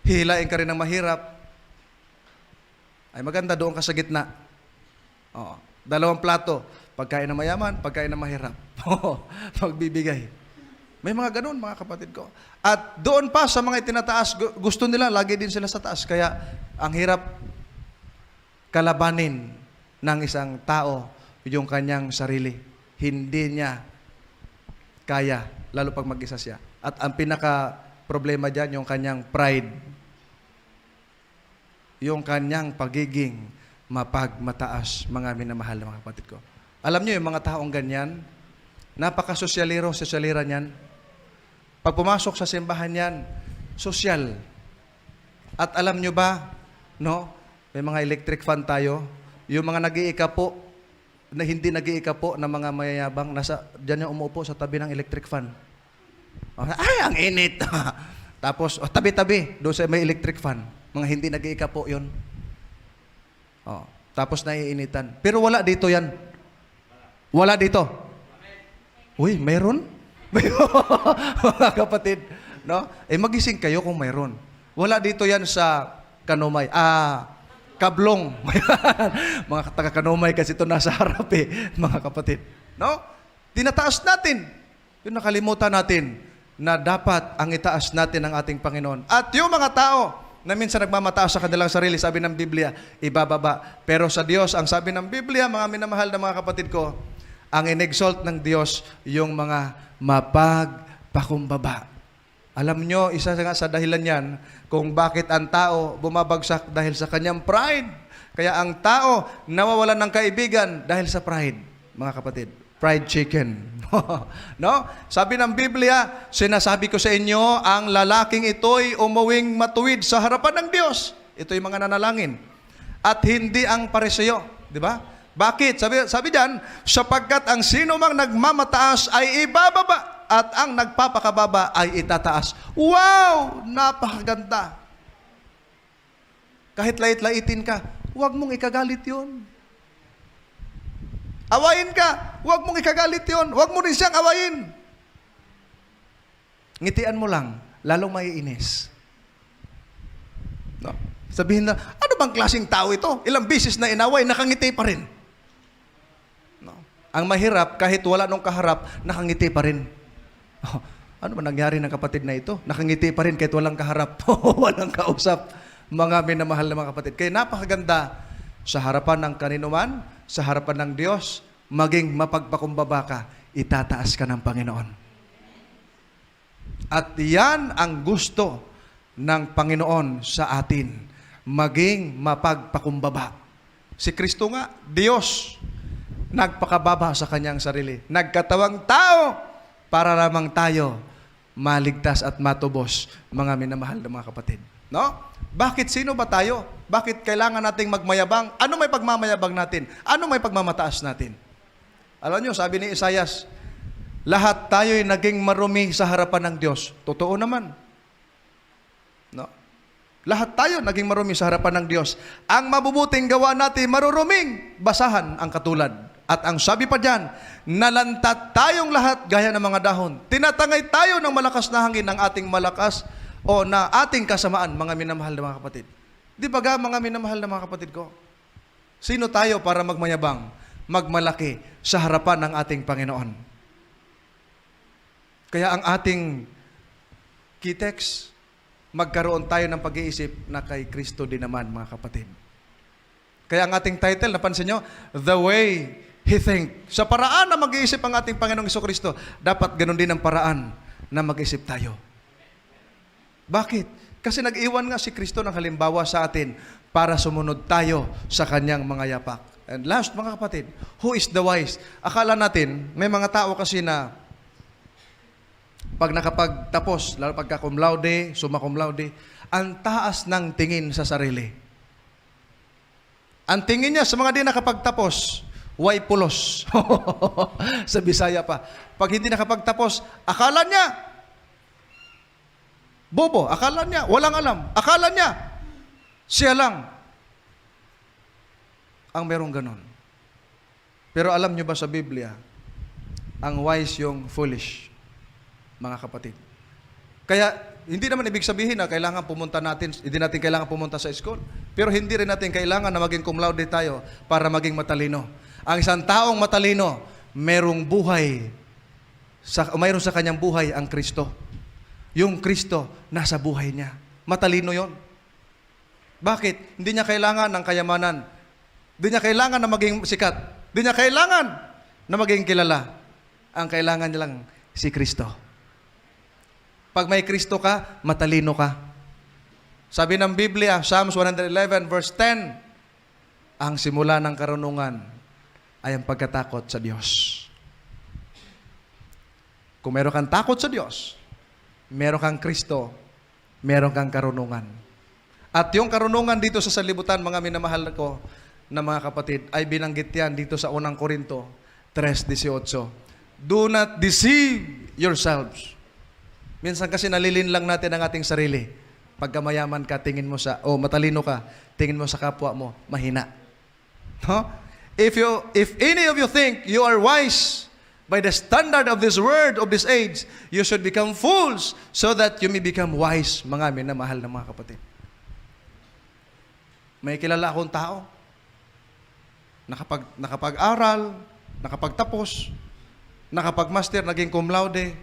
Hihilain ka rin ng mahirap. Ay, maganda, doon ka sa gitna. Oo. 2 plato. Pagkain ng mayaman, pagkain ng mahirap. Pagbibigay. May mga ganun, mga kapatid ko. At doon pa sa mga itinataas, gusto nila, lagi din sila sa taas. Kaya ang hirap kalabanin ng isang tao yung kanyang sarili. Hindi niya kaya, lalo pag mag-isa siya. At ang pinaka-problema dyan, yung kanyang pride. Yung kanyang pagiging mapagmataas, mga minamahal na mga kapatid ko. Alam niyo yung mga taong ganyan, napaka-sosyalero, sosyalira niyan. Pag pumasok sa simbahan yan, sosyal. At alam nyo ba, no, may mga electric fan tayo, yung mga nag-iikapo, na hindi nag-iikapo na mga mayayabang, dyan yung umuupo sa tabi ng electric fan. Ay, ang init! Tapos, tabi-tabi, doon sa may electric fan. Mga hindi nag-iikapo yun. Tapos naiinitan. Pero wala dito yan. Wala dito. Uy, meron? Mga kapatid, no? Magising kayo kung mayroon. Wala dito yan sa Kanumay. Kablong. Mga taga-Kanumay kasi ito nasa harap mga kapatid. No? Tinataas natin. Yung nakalimutan natin na dapat ang itaas natin ang ating Panginoon. At yung mga tao na minsan nagmamataas sa kanilang sarili, sabi ng Biblia, ibababa. Pero sa Diyos, ang sabi ng Biblia, mga minamahal na mga kapatid ko, ang inexalt ng Diyos, yung mga mapagpakumbaba. Alam nyo, isa nga sa dahilan yan, kung bakit ang tao bumabagsak dahil sa kanyang pride. Kaya ang tao nawawalan ng kaibigan dahil sa pride, mga kapatid. Fried chicken. No? Sabi ng Biblia, sinasabi ko sa inyo, ang lalaking ito'y umuwing matuwid sa harapan ng Diyos. Ito'y mga nanalangin. At hindi ang pareseyo. Di ba? Bakit? Sabi diyan, sapagkat ang sino mang nagmamataas ay ibababa at ang nagpapakababa ay itataas. Wow! Napakaganda. Kahit lait-laitin ka, huwag mong ikagalit yun. Awayin ka, huwag mong ikagalit yun. Huwag mo rin siyang awayin. Ngitian mo lang, lalong maiinis. No? Sabihin na, ano bang klaseng tao ito? Ilang bisis na inaway, nakangiti pa rin. Ang mahirap, kahit wala nung kaharap, nakangiti pa rin. Ano ba nangyari ng kapatid na ito? Nakangiti pa rin kahit walang kaharap. Walang kausap. Mga minamahal na mga kapatid. Kaya napakaganda sa harapan ng kaninuman, sa harapan ng Diyos, maging mapagpakumbaba ka, itataas ka ng Panginoon. At yan ang gusto ng Panginoon sa atin, maging mapagpakumbaba. Si Kristo nga, Diyos, nagpakababa sa kanyang sarili. Nagkatawang tao para lamang tayo maligtas at matubos, mga minamahal na mga kapatid. No? Bakit? Sino ba tayo? Bakit kailangan nating magmayabang? Ano may pagmamayabang natin? Ano may pagmamataas natin? Alam nyo, sabi ni Isaias, lahat tayo'y naging marumi sa harapan ng Diyos. Totoo naman. No? Lahat tayo naging marumi sa harapan ng Diyos. Ang mabubuting gawa natin, maruruming basahan ang katulad. At ang sabi pa dyan, nalantat tayong lahat gaya ng mga dahon. Tinatangay tayo ng malakas na hangin ng ating malakas o na ating kasamaan, mga minamahal na mga kapatid. Di ba ga, mga minamahal na mga kapatid ko? Sino tayo para magmayabang, magmalaki sa harapan ng ating Panginoon? Kaya ang ating key text, magkaroon tayo ng pag-iisip na kay Kristo din naman, mga kapatid. Kaya ang ating title, napansin nyo, The Way he think? Sa paraan na mag-iisip ang ating Panginoong Jesucristo, dapat ganun din ang paraan na mag-isip tayo. Bakit? Kasi nag-iwan nga si Kristo ng halimbawa sa atin para sumunod tayo sa kanyang mga yapak. And last, mga kapatid, who is the wise? Akala natin, may mga tao kasi na pag nakapagtapos, lalo pagka cum laude, summa cum laude, ang taas ng tingin sa sarili. Ang tingin niya sa mga di nakapagtapos, way pulos. Sa Bisaya pa. Pag hindi nakapagtapos, akala niya, bobo, akala niya, walang alam, akala niya, siya lang ang merong ganon. Pero alam niyo ba sa Biblia, ang wise yung foolish, mga kapatid. Kaya, hindi naman ibig sabihin na kailangan pumunta natin, hindi natin kailangan pumunta sa school. Pero hindi rin natin kailangan na maging cum laude tayo para maging matalino. Ang isang taong matalino, merong buhay, mayroon sa kanyang buhay ang Kristo. Yung Kristo, nasa buhay niya. Matalino yon. Bakit? Hindi niya kailangan ng kayamanan. Hindi niya kailangan na maging sikat. Hindi niya kailangan na maging kilala. Ang kailangan niya lang si Kristo. Pag may Kristo ka, matalino ka. Sabi ng Biblia, Psalms 111 verse 10, ang simula ng karunungan ay ang pagkatakot sa Diyos. Kung meron kang takot sa Diyos, meron kang Kristo, meron kang karunungan. At yung karunungan dito sa salibutan, mga minamahal ko na mga kapatid, ay binanggit yan dito sa 1 Korinto 3:18. Do not deceive yourselves. Minsan kasi nalilin lang natin ang ating sarili. Pagka mayaman ka, tingin mo matalino ka, tingin mo sa kapwa mo, mahina. Huh? If any of you think you are wise by the standard of this word of this age, you should become fools so that you may become wise, mga minamahal na mga kapatid. May kilala akong tao, nakapag-aral, nakapagtapos, nakapag-master, naging cum laude,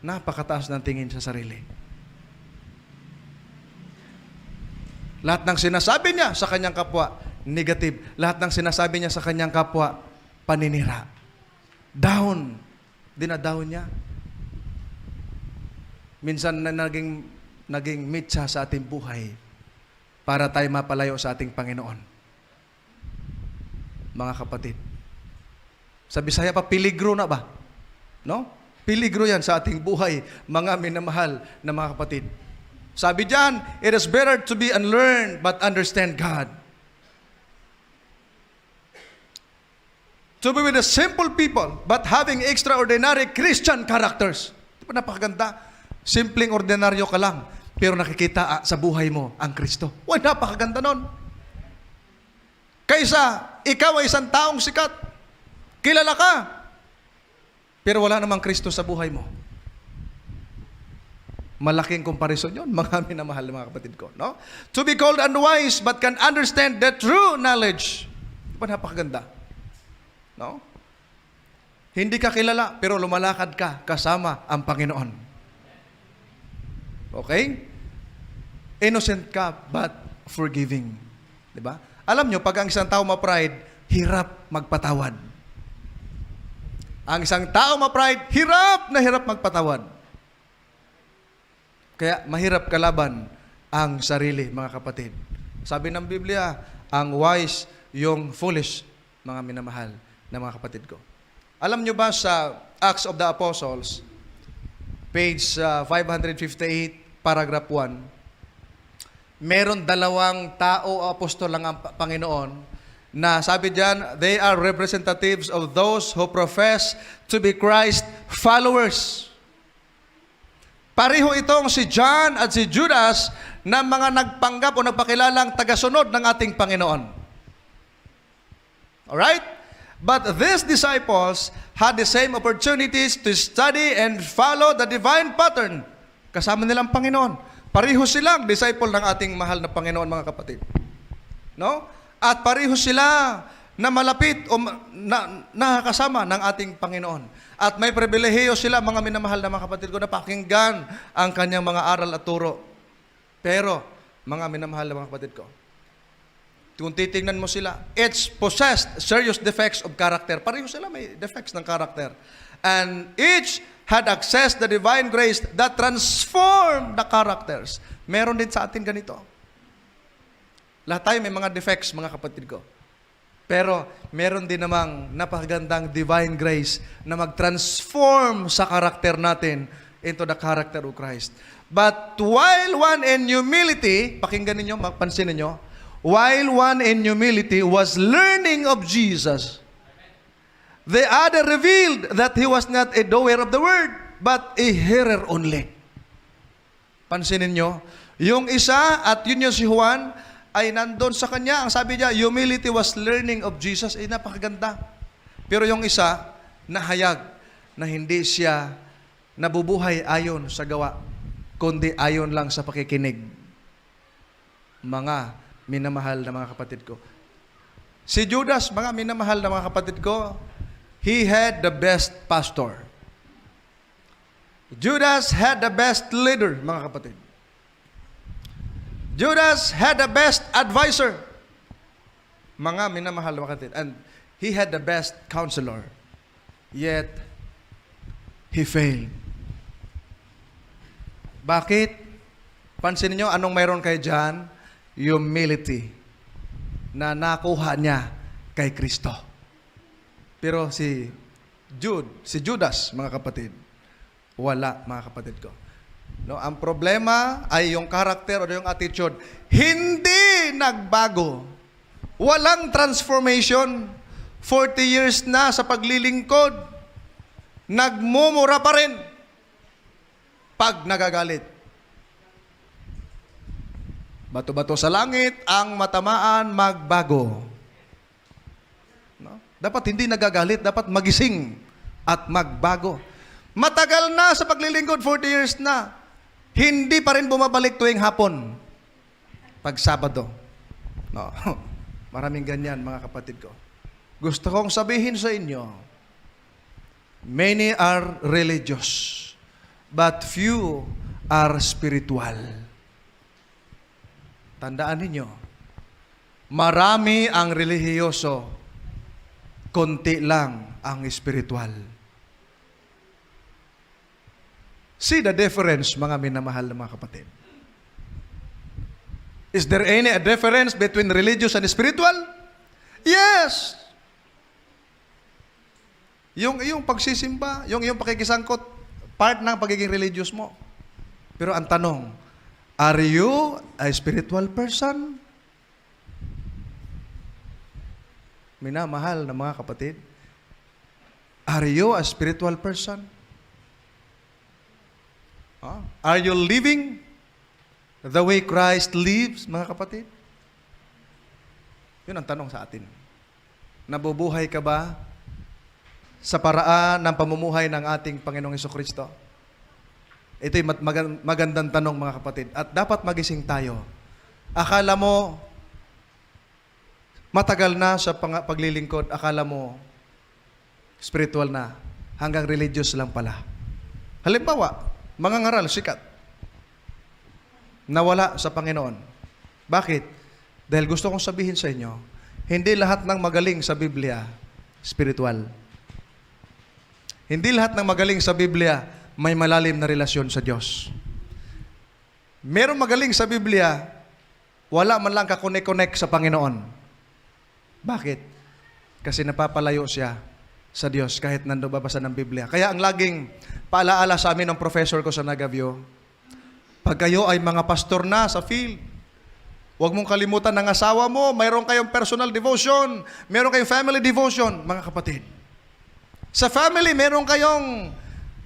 napakataas ng tingin sa sarili. Lahat ng sinasabi niya sa kanyang kapwa, negative. Lahat ng sinasabi niya sa kanyang kapwa, paninira. Down. Dinadown niya. Minsan na naging mitsa sa ating buhay para tayo mapalayo sa ating Panginoon. Mga kapatid. Sa Bisaya pa, piligro na ba? No? Piligro yan sa ating buhay, mga minamahal na mga kapatid. Sabi diyan, it is better to be unlearned but understand God. To be with the simple people but having extraordinary Christian characters. Di ba napakaganda? Simpleng ordinaryo ka lang, pero nakikita sa buhay mo ang Kristo. Uy, napakaganda nun. Kaysa ikaw ay isang taong sikat, kilala ka, pero wala namang Kristo sa buhay mo. Malaking comparison yun, mga minamahal na mga kapatid ko. No? To be called unwise but can understand the true knowledge. Diba napakaganda? No? Hindi ka kilala, pero lumalakad ka kasama ang Panginoon. Okay? Innocent ka but forgiving. Diba? Alam nyo, pag ang isang tao ma-pride, hirap magpatawad. Ang isang tao ma-pride, hirap na hirap magpatawad. Kaya mahirap kalaban ang sarili, mga kapatid. Sabi ng Biblia, ang wise yung foolish, mga minamahal na mga kapatid ko. Alam nyo ba sa Acts of the Apostles, page 558, paragraph 1, meron dalawang tao o apostol lang ang Panginoon na sabi diyan, they are representatives of those who profess to be Christ followers. Pareho itong si John at si Judas na mga nagpanggap o nagpakilalang tagasunod ng ating Panginoon. Alright? But these disciples had the same opportunities to study and follow the divine pattern. Kasama nilang Panginoon. Pareho silang disciple ng ating mahal na Panginoon, mga kapatid. No? At pareho sila na malapit o nakakasama ng ating Panginoon. At may pribilehiyo sila, mga minamahal na mga kapatid ko, na pakinggan ang kanyang mga aral at turo. Pero, mga minamahal na mga kapatid ko, Kung titingnan mo sila, it's possessed serious defects of character. Pareho sila may defects ng character. And each had accessed the divine grace that transformed the characters. Meron din sa atin ganito. Lahat tayo may mga defects, mga kapatid ko. Pero meron din namang napakagandang divine grace na mag-transform sa karakter natin into the character of Christ. But while one in humility, pakinggan ninyo, pansin ninyo, while one in humility was learning of Jesus, the other revealed that he was not a doer of the word, but a hearer only. Pansinin nyo, yung isa at yun yung si Juan, ay nandun sa kanya. Ang sabi niya, humility was learning of Jesus. Eh, napakaganda. Pero yung isa, nahayag na hindi siya nabubuhay ayon sa gawa, kundi ayon lang sa pakikinig. Mga minamahal na mga kapatid ko. Si Judas, mga minamahal na mga kapatid ko, he had the best pastor. Judas had the best leader, mga kapatid. Judas had the best advisor. Mga minamahal na kapatid. And he had the best counselor. Yet, he failed. Bakit? Pansinin nyo, anong mayroon kay John? Humility. Na nakuha niya kay Kristo. Pero si Judas, mga kapatid, wala, mga kapatid ko. No, ang problema ay yung character o yung attitude. Hindi nagbago. Walang transformation. 40 years na sa paglilingkod. Nagmumura pa rin pag nagagalit. Bato-bato sa langit, ang matamaan magbago. No? Dapat hindi nagagalit, dapat magising at magbago. Matagal na sa paglilingkod, 40 years na. Hindi pa rin bumabalik tuwing hapon. Pag Sabado. No. Maraming ganyan, mga kapatid ko. Gusto kong sabihin sa inyo, many are religious, but few are spiritual. Tandaan ninyo, marami ang relihiyoso, konti lang ang spiritual. See the difference, mga minamahal na mga kapatid. Is there any difference between religious and spiritual? Yes! Yung iyong pagsisimba, yung iyong pakikisangkot, part ng pagiging religious mo. Pero ang tanong, are you a spiritual person? Minamahal na mga kapatid, are you a spiritual person? Are you living the way Christ lives, mga kapatid? Yun ang tanong sa atin. Nabubuhay ka ba sa paraan ng pamumuhay ng ating Panginoong Jesucristo? Ito'y magandang tanong, mga kapatid. At dapat magising tayo. Akala mo, matagal na sa paglilingkod, akala mo, spiritual na, hanggang religious lang pala. Halimbawa, mga ngaral, sikat, nawala sa Panginoon. Bakit? Dahil gusto kong sabihin sa inyo, hindi lahat ng magaling sa Biblia, spiritual. Hindi lahat ng magaling sa Biblia, may malalim na relasyon sa Diyos. Merong magaling sa Biblia, wala man lang kakonek-konek sa Panginoon. Bakit? Kasi napapalayo siya sa Diyos kahit nandobabasa ng Biblia. Kaya ang laging paalaala sa amin ng professor ko sa Nagavio, pag kayo ay mga pastor na sa field, huwag mong kalimutan ng asawa mo, mayroon kayong personal devotion, mayroon kayong family devotion, mga kapatid. Sa family, mayroon kayong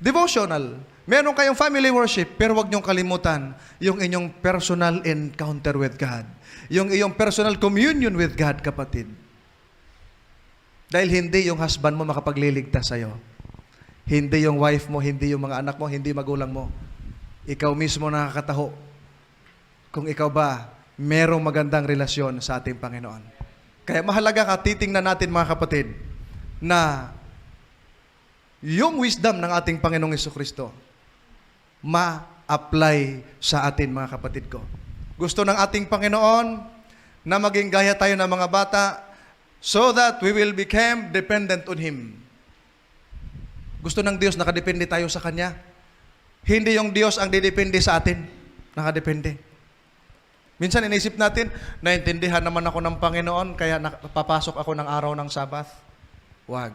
devotional, mayroon kayong family worship, pero huwag niyong kalimutan yung inyong personal encounter with God. Yung iyong personal communion with God, kapatid. Dahil hindi yung husband mo makapagliligtas sa'yo. Hindi yung wife mo, hindi yung mga anak mo, hindi magulang mo. Ikaw mismo nakakataho. Kung ikaw ba, merong magandang relasyon sa ating Panginoon. Kaya mahalaga ka, titingnan natin, mga kapatid, na yung wisdom ng ating Panginoong Jesucristo ma-apply sa atin, mga kapatid ko. Gusto ng ating Panginoon, na maging gaya tayo ng mga bata so that we will become dependent on Him. Gusto ng Diyos, nakadepende tayo sa Kanya. Hindi yung Diyos ang didepende sa atin. Nakadepende. Minsan inisip natin, naintindihan naman ako ng Panginoon, kaya papasok ako ng araw ng Sabath. Wag.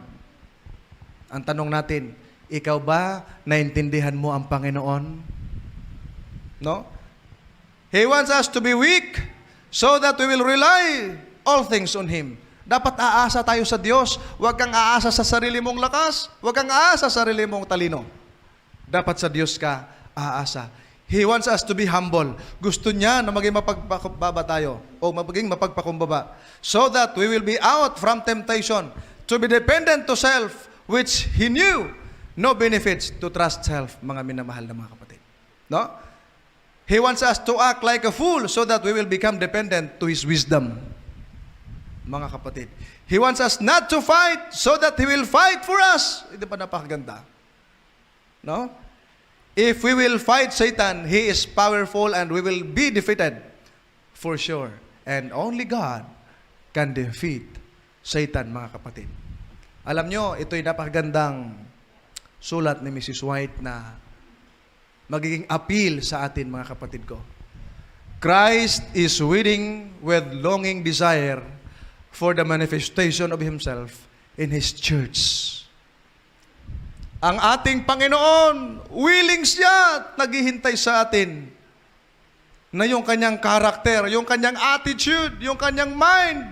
Ang tanong natin, ikaw ba naintindihan mo ang Panginoon? No? He wants us to be weak so that we will rely all things on Him. Dapat aasa tayo sa Diyos. Huwag kang aasa sa sarili mong lakas. Huwag kang aasa sa sarili mong talino. Dapat sa Diyos ka aasa. He wants us to be humble. Gusto niya na maging mapagpakumbaba tayo o maging mapagpakumbaba so that we will be out from temptation to be dependent to self which He knew no benefits to trust self, mga minamahal na mga kapatid. No? He wants us to act like a fool so that we will become dependent to His wisdom. Mga kapatid. He wants us not to fight so that He will fight for us. Hindi ba napakaganda? No? If we will fight Satan, he is powerful and we will be defeated for sure. And only God can defeat Satan, mga kapatid. Alam nyo, ito'y napakagandang sulat ni Mrs. White na magiging appeal sa atin, mga kapatid ko. Christ is waiting with longing desire for the manifestation of Himself in His church. Ang ating Panginoon, willing siya at naghihintay sa atin na yung kanyang karakter, yung kanyang attitude, yung kanyang mind,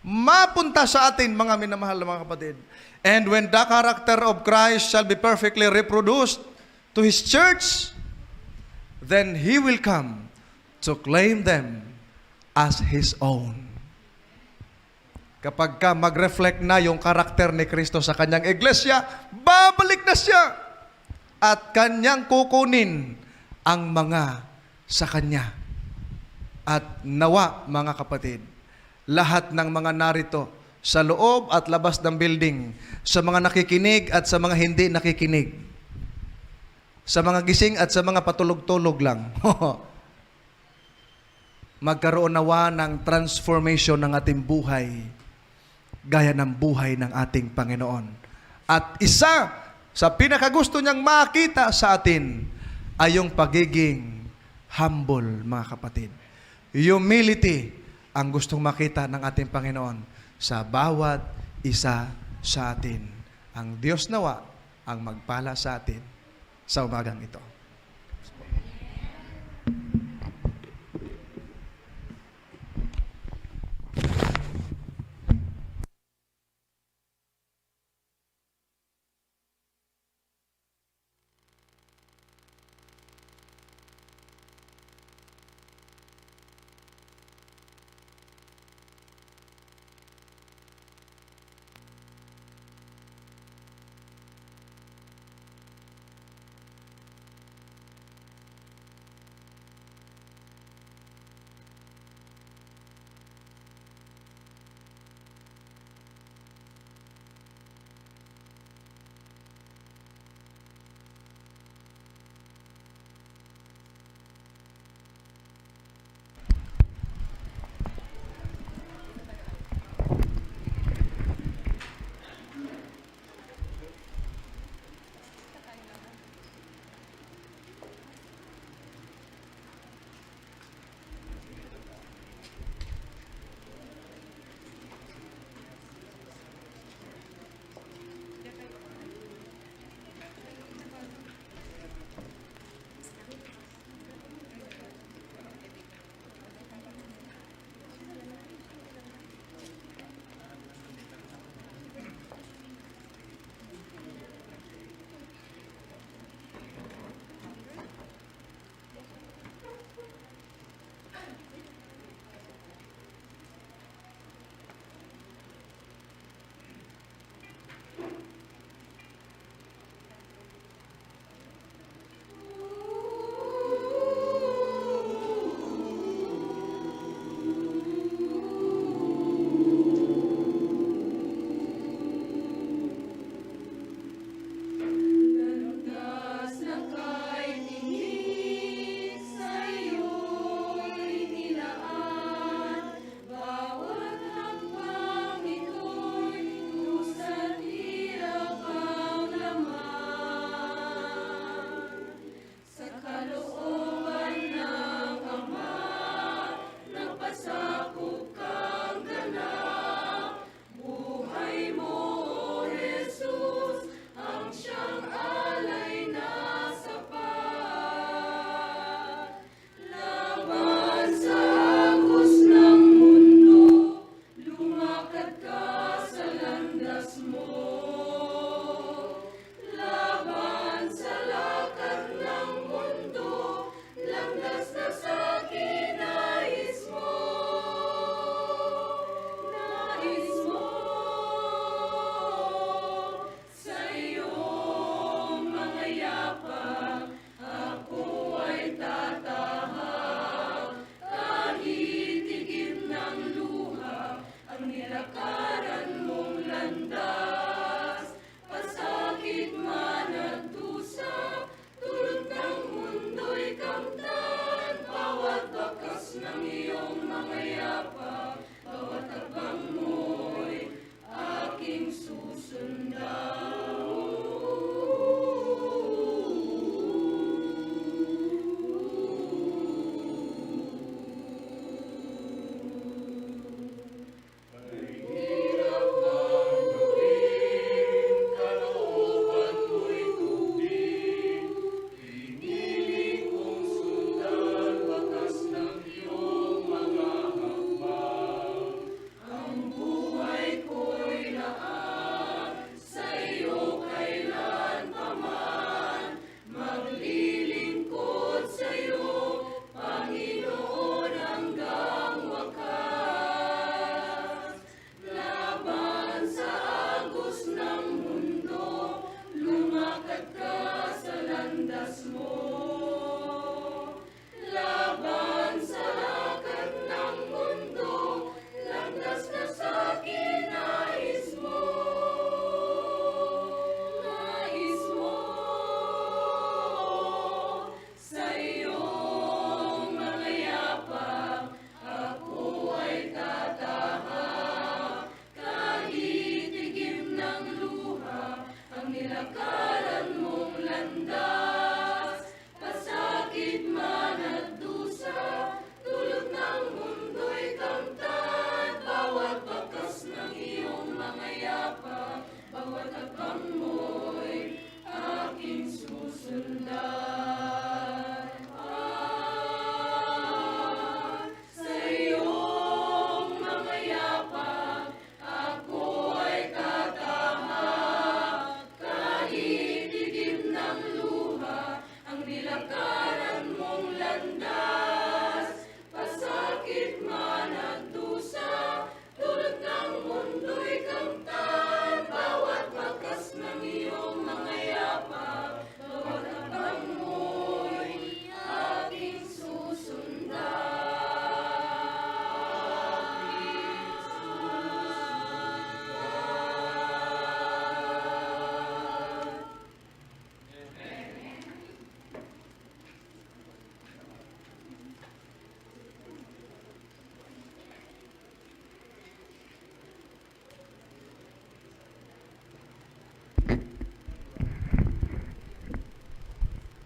mapunta sa atin, mga minamahal na mga kapatid. And when the character of Christ shall be perfectly reproduced to His church, then He will come to claim them as His own. Kapag ka mag-reflect na yung karakter ni Kristo sa kanyang iglesia, babalik na siya at kanyang kukunin ang mga sa kanya. At nawa, mga kapatid, lahat ng mga narito sa loob at labas ng building, sa mga nakikinig at sa mga hindi nakikinig, sa mga gising at sa mga patulog-tulog lang, magkaroon nawa ng transformation ng ating buhay gaya ng buhay ng ating Panginoon. At isa sa pinakagusto niyang makita sa atin ay yung pagiging humble, mga kapatid. Humility ang gustong makita ng ating Panginoon sa bawat isa sa atin. Ang Diyos nawa ang magpala sa atin sa umagang ito.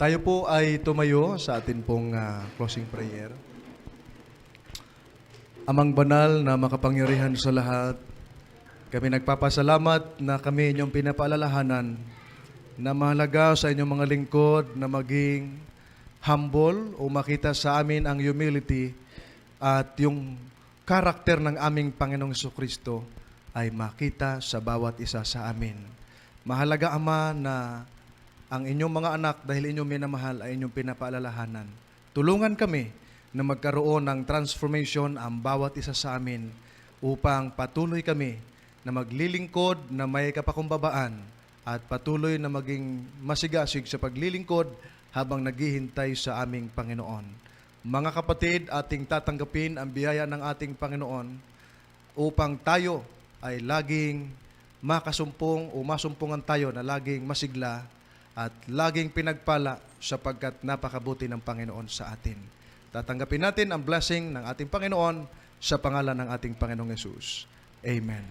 Tayo po ay tumayo sa atin pong closing prayer. Amang banal na makapangyarihan sa lahat, kami nagpapasalamat na kami inyong pinapaalalahanan na mahalaga sa inyong mga lingkod na maging humble o makita sa amin ang humility at yung karakter ng aming Panginoong Jesucristo ay makita sa bawat isa sa amin. Mahalaga, Ama, na ang inyong mga anak, dahil inyong minamahal, ay inyong pinapaalalahanan. Tulungan kami na magkaroon ng transformation ang bawat isa sa amin upang patuloy kami na maglilingkod na may kapakumbabaan at patuloy na maging masigasig sa paglilingkod habang naghihintay sa aming Panginoon. Mga kapatid, ating tatanggapin ang biyaya ng ating Panginoon upang tayo ay laging makasumpong o masumpungan tayo na laging masigla at laging pinagpala sapagkat napakabuti ng Panginoon sa atin. Tatanggapin natin ang blessing ng ating Panginoon sa pangalan ng ating Panginoong Yesus. Amen.